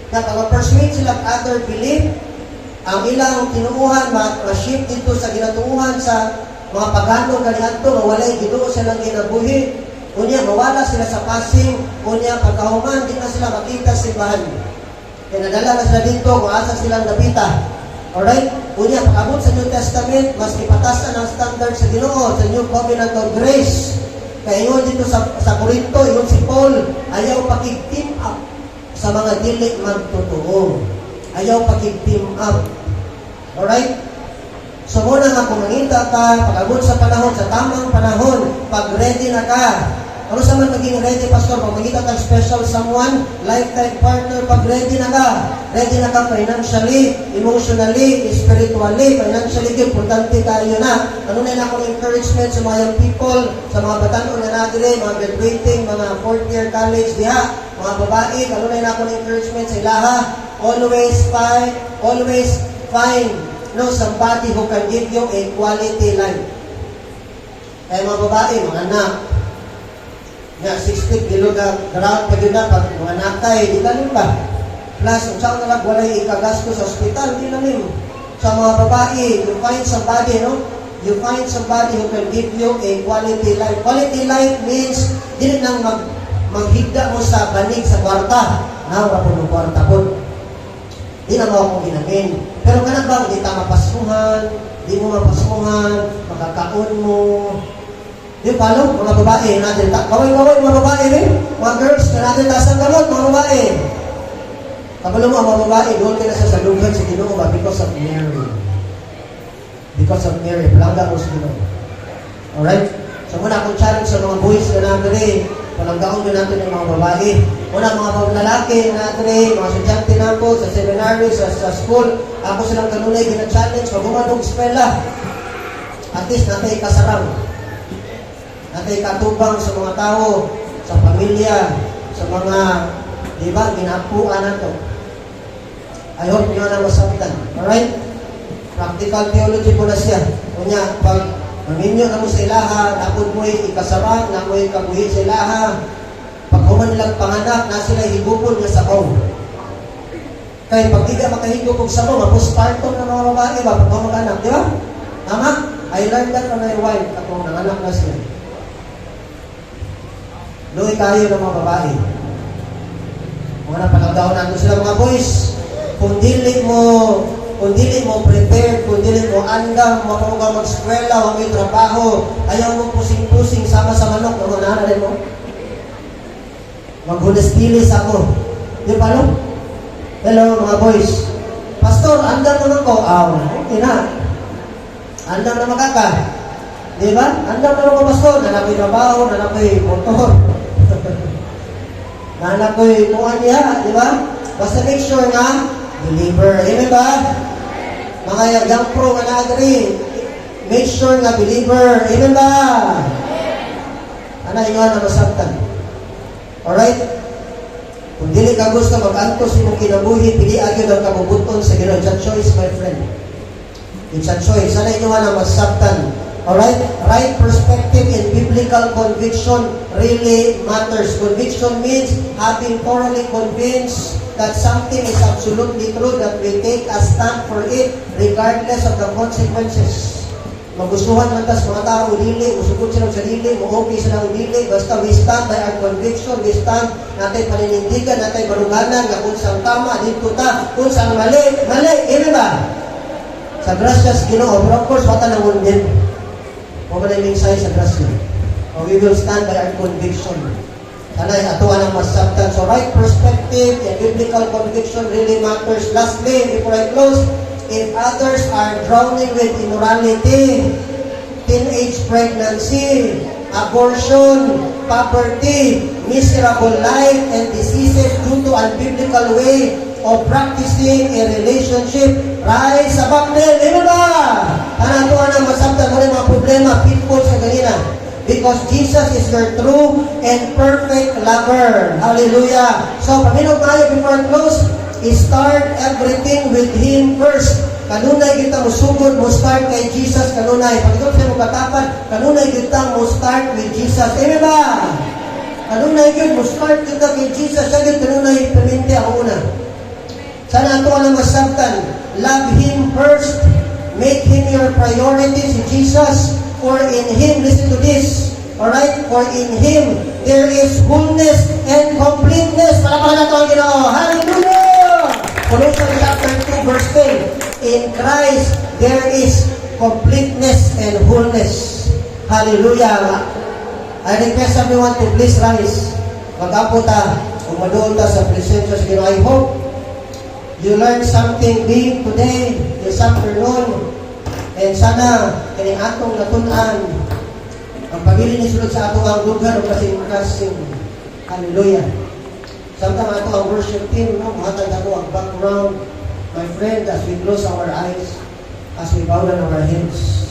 Na pag ma-persuade sila sa other belief, ang ilang tinuuhan, ma-shift dito sa ginatuuhan sa mga pagano kaniadto nga walay Ginoo silang ginabuhi, unya mawala sila sa passing, unya pagkahuman di na sila makita sa simbahan. Kaya nadala na sila dito kung asa silang napita. Alright? Unya pag-abot sa New Testament, mas ipatasan ang standard sa Ginoo sa New Covenant of Grace. Kaya yun dito sa Corinto, yun si Paul, ayaw pakig-team up sa mga dili magtotoo. Ayaw pakig-team up. Alright? So muna nga kung mangita ka, pag-abot sa panahon, sa tamang panahon, pag-ready na ka. Ano sa man maging ready, Pastor? Pag magita ka special someone, lifetime partner, pag-ready na ka. Ready na ka financially, emotionally, spiritually, financially, importante tayo na. Ano na akong encouragement sa mga young people, sa mga batanon na natin, mga graduating, mga fourth year college, diha, mga babae, ano na akong encouragement sa ilaha, always find somebody who can give you a quality life. Kaya mga babae, mga anak, nga 6 feet, gilo ka, garaot pa yun na, pag mga nakay, di ka ba? Plus, kung saan nalang walay ikagasto sa hospital, di na rin. Sa mga babae, you find somebody, no? You find somebody who can give you a quality life. Quality life means, di rin nang maghigda mo sa banig sa kwarta. Nawa po ng kwarta po. Di na mo akong ginamin. Pero ganun ba, di ka mapasuhan, di mo mapasuhan, makakaon mo. Di ba, no? Mga babae, natin, kaway-kaway mga babae, eh? Mga girls, natin tasang gamot, mga babae. Kabalo mo, mga babae, doon ka na sa lugar sa Ginoo ba? Because of Mary. Because of Mary, palangga mo sa Ginoo. Alright? So muna akong challenge sa mga boys na natin, palanggaon nyo natin yung mga babae. Una, mga lalaki natin, mga estudyante na po, sa seminary, sa school, ako silang kanunay, gina-challenge, mag-umanong eskwela. At least, natay kasarang. Natay katubang sa mga tao, sa pamilya, sa mga, di ba, ginapuan na to. I hope nyo na masaktan. Alright? Practical theology po na siya. Kunya, pag maminyo na mo sa ilaha, napod mo'y ikasarang, na mo'y kabuhi sa ilaha, pag human nilang panganak, na sila higupon nga sa kaw. Kaya pag di ka makahigupon sa kaw, postpartum na mga babae ba, pag mag-anak, di ba? Tama? I learned that from my wife, at kung nanganak na siya. Luwi kayo ng mga babae. Mga napalagdaon natin sila mga boys. Kung dili mo prepared, kung dili mo andam, mo ka mag-eskwela, huwag may trabaho, ayaw mo pusing-pusing sama sa manok, ano na rin mo? Maghulas-pilis ako. Di ba, no? Hello, mga boys. Pastor, andam naman ko. Okay na. Andam na makaka. Di ba? Andam na mga pastor. Nanapoy trabaho, nanapoy motor. Nanapoy kuhan niya, di ba? Basta make sure nga, believer. Amen ba? Mga young pro nga na-agree. Make sure nga believer. Amen ba? Ana ingon na masabtan. Alright? Kung dili ka gusto mag-antos imong kinabuhi, pili agad ang kabubuton sa Ginoo. It's a choice, my friend. It's a choice. Sana inyo nga na masabtan. Alright? Right perspective and biblical conviction really matters. Conviction means having thoroughly convinced that something is absolutely true, that we take a stand for it regardless of the consequences. Magustuhan man tas mga tao dili, usugod sila sa dili, mo-okay sila o dili, basta we stand by our conviction, we stand natin paninindigan, natin baruganan, nga kung saan tama, dito ta, kung saan mali, amen ba? Sa gracias, Ginoo, but of course, wata na din. O ba na yung say sa grasya? We will stand by our conviction. Sana'y atuan ang masabtan. So right perspective and biblical conviction really matters. Lastly, before I close, if others are drowning with immorality, teenage pregnancy, abortion, poverty, miserable life, and diseases due to unbiblical way of practicing a relationship, rise above them. Amen ba? Atuan ang masabtan mo mga problema, pitfalls sa ganina. Because Jesus is your true and perfect lover. Hallelujah. So, paminog tayo before I close, start everything with Him first. Kanunay kita mo sugod, mo start kay Jesus. Kanunay. Pagkakot sa mo katapan, kanunay kita mo start with Jesus. Amen ba? Kanunay yun, mo start kita kay Jesus. Sagad kanunay, paminte ako una. Sana ito ka na masabtan. Love Him first. Make Him your priority, si Jesus. For in Him, listen to this, alright? For in Him, there is wholeness and completeness. Palapakan na ito ang Ginoo. Hallelujah! Colossians chapter 2, verse 10. In Christ, there is completeness and wholeness. Hallelujah! I request everyone to please rise. Mag-apo ta, kung madoon ta sa presensya sa Ginoo. I hope you learned something big today, this afternoon. And sana, kaning atong natunan, ang pagili ni sulod sa atong ang lugar, o kasing hallelujah. Samtang ato ang worship team, no? Mahatag ako ang background, my friend, as we close our eyes, as we bow down our heads.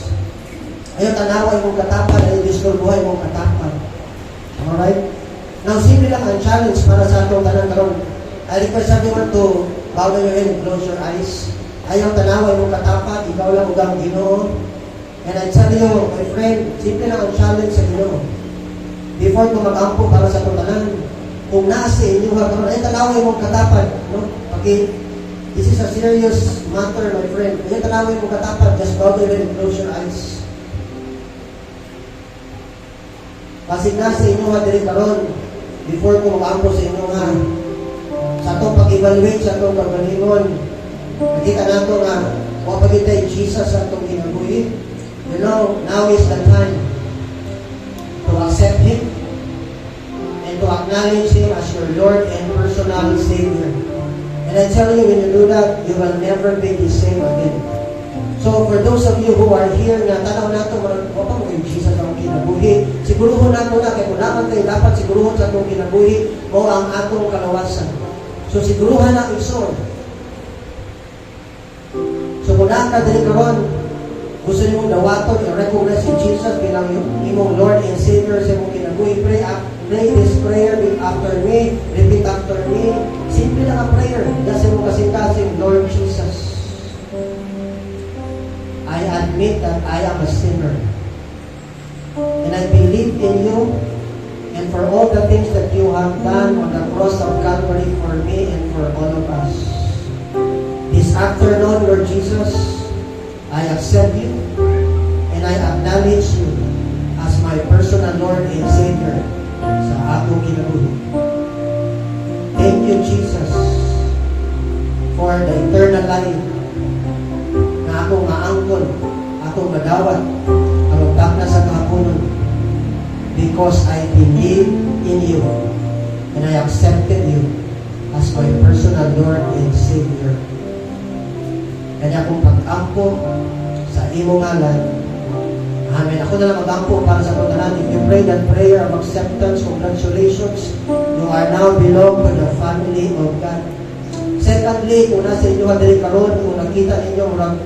Ayaw tanaway mong katapan, ayaw disturbuhay mong katapan. Alright? Now, simple lang ang challenge para sa atong tanang karon. I request everyone to bow down your head and close your eyes. Ayaw tanaway mong katapat, ikaw lang ugang Ginoo. And I tell you, my friend, simple lang ang challenge sa Ginoo. Before ko mag-ampo para sa tutanan, kung nasa inyo karon, ay tanaway mong katapat, no? Okay, this is a serious matter, my friend. Ayaw tanaway mong katapat, just bow your head and close your eyes. Kasi nasa inyo diri karon, before ko mag-ampo sa inyo nga, sa itong pag-evaluate, sa itong pagbalingon, nakita nato nga, mapagitay Jesus sa itong ginabuhi. You know, now is the time to accept Him and to acknowledge Him as your Lord and personal Savior. And I tell you, when you do that, you will never be the same again. So, for those of you who are here, na tanaw nato, mapang kay Jesus ang kinabuhi, siguruhon nato na, kaya kung naman tayo dapat siguruhon sa itong kinabuhi, mo ang atong kalawasan. So, siguruhan na isod. So kung ka dali karon, gusto niyo dawaton, i-recognize si Jesus bilang imong Lord and Savior sa imong kinabuhi, pray this prayer after me, repeat after me. Simple lang ang prayer. Kasi mo kasing-kasing, Lord Jesus, I admit that I am a sinner. And I believe in you and for all the things that you have done on the cross of Calvary for me and for all of us. This afternoon, Lord Jesus, I accept you and I acknowledge you as my personal Lord and Savior sa atong kinabuhi. Thank you, Jesus, for the eternal life na akong maangkon, akong madawat, ang magtakna sa kahaponon because I believe in you and I accepted you as my personal Lord and Savior. Kanya akong pag-ampo sa sa imong ngalan. Amen. Ako na lang magampo para sa pagkanan. If you pray that prayer of acceptance, congratulations. You are now belong to the family of God. Secondly, kung nasa inyo hadiri karon, kung nakita ninyo murag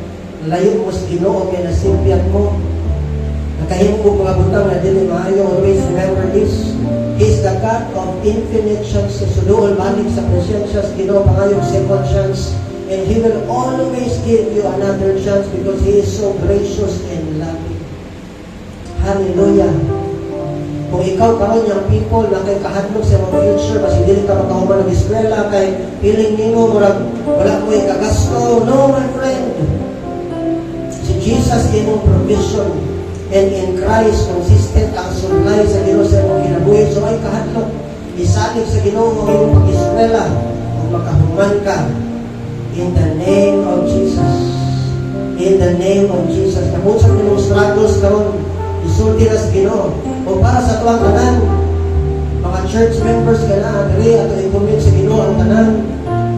layo mo sa Ginoo kay nasimpian mo, nakahimo mo mga butang na dili maayo, always remember this. He is the God of infinite chances. So doon balik sa presensya sa Ginoo pangayong second chance, and He will always give you another chance because He is so gracious and loving. Hallelujah. Kung ikaw karon yung people na kay kahadlok sa mga future, kasi dili ka makahuman ng eskwela, kay feeling nimo murag wala mo ikagasto. No, my friend. Si Jesus imong provision, and in Christ consistent ang supply sa Ginoo sa imong kinabuhi. So ay kahadlok isalig sa Ginoo ang imong pag-eskwela kung makahuman ka in the name of Jesus. In the name of Jesus. Namunsa nimong struggles karon, isulti na sa Ginoo. O para sa tuwang tanan, mga church members ka na, agree, ato i-commit sa Ginoo ang tanan,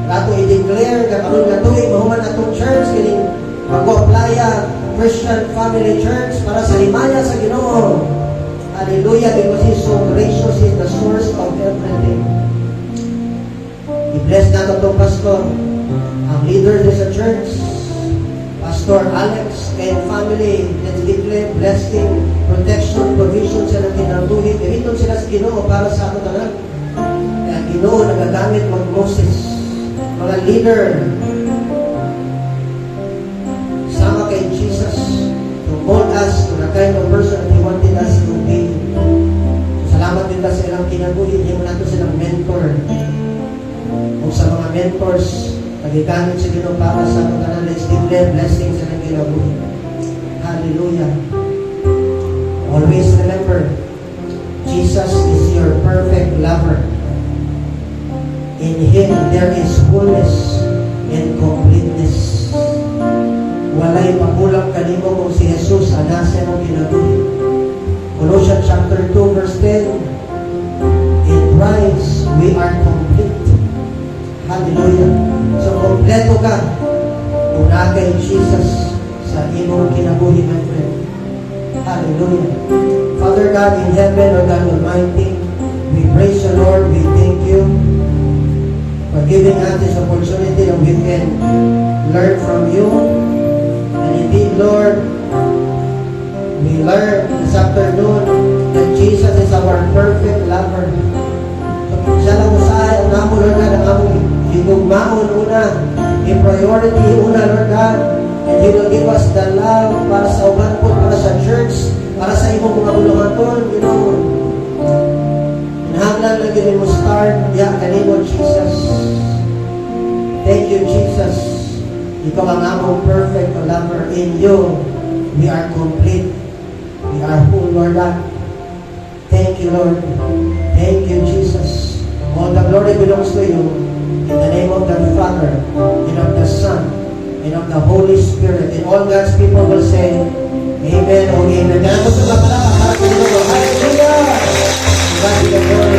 ato i-declare, karon nga tuwing mahuman atong church, kining mag-o-applya Christian Family Church para sa himaya sa Ginoo. Hallelujah, because He's so gracious, He's the source of everything. I-bless nato itong pastor, ang leader sa church, Pastor Alex and family. Let's declare blessing, protection, provision sa nang kinabuhi. Gamiton sila sa Ginoo para sa ato tanan. Kaya Ginoo nagagamit mag Moses, mga leader, sama kay Jesus to mold us to the kind of person that He wanted us to be. So, salamat din sa ilang kinabuhi. Hindi mo nato silang mentor. O sa mga mentors, nagigamit sa Ginoo para sa ato tanan. Let's declare blessings sa nang kinabuhi. Hallelujah. Always remember, Jesus is your perfect lover. In Him there is fullness and completeness. Walay pagulang kanimo kung si Jesus ang nasa mong kinabuhi. Colossians chapter 2 verse 10, in Christ we are complete. Hallelujah. So kompleto ka kung kay Jesus sa imong kinabuhi, my friend. Hallelujah. Father God in heaven, O God Almighty, we praise you, Lord. We thank you for giving us this opportunity that we can learn from you. And indeed, Lord, we learned this afternoon that Jesus is our perfect lover. So, siya lang usahay ang namo, Lord God, ang among higugmaon una, i-priority una, Lord God, and He will give us the love para sa uban po, para sa church, para sa imong mga bulungaton, you know. Inahanglan lang yun mo start, ya, kanimo, Jesus. Thank you, Jesus. Ikaw ang among perfect lover. In you, we are complete. We are whole, Lord God. Thank you, Lord. Thank you, Jesus. All the glory belongs to you. In the name of the Father, and of the Son, and of the Holy Spirit. And all God's people will say, Amen o Amen. Kaya mo sa kapala, hallelujah. God be the glory.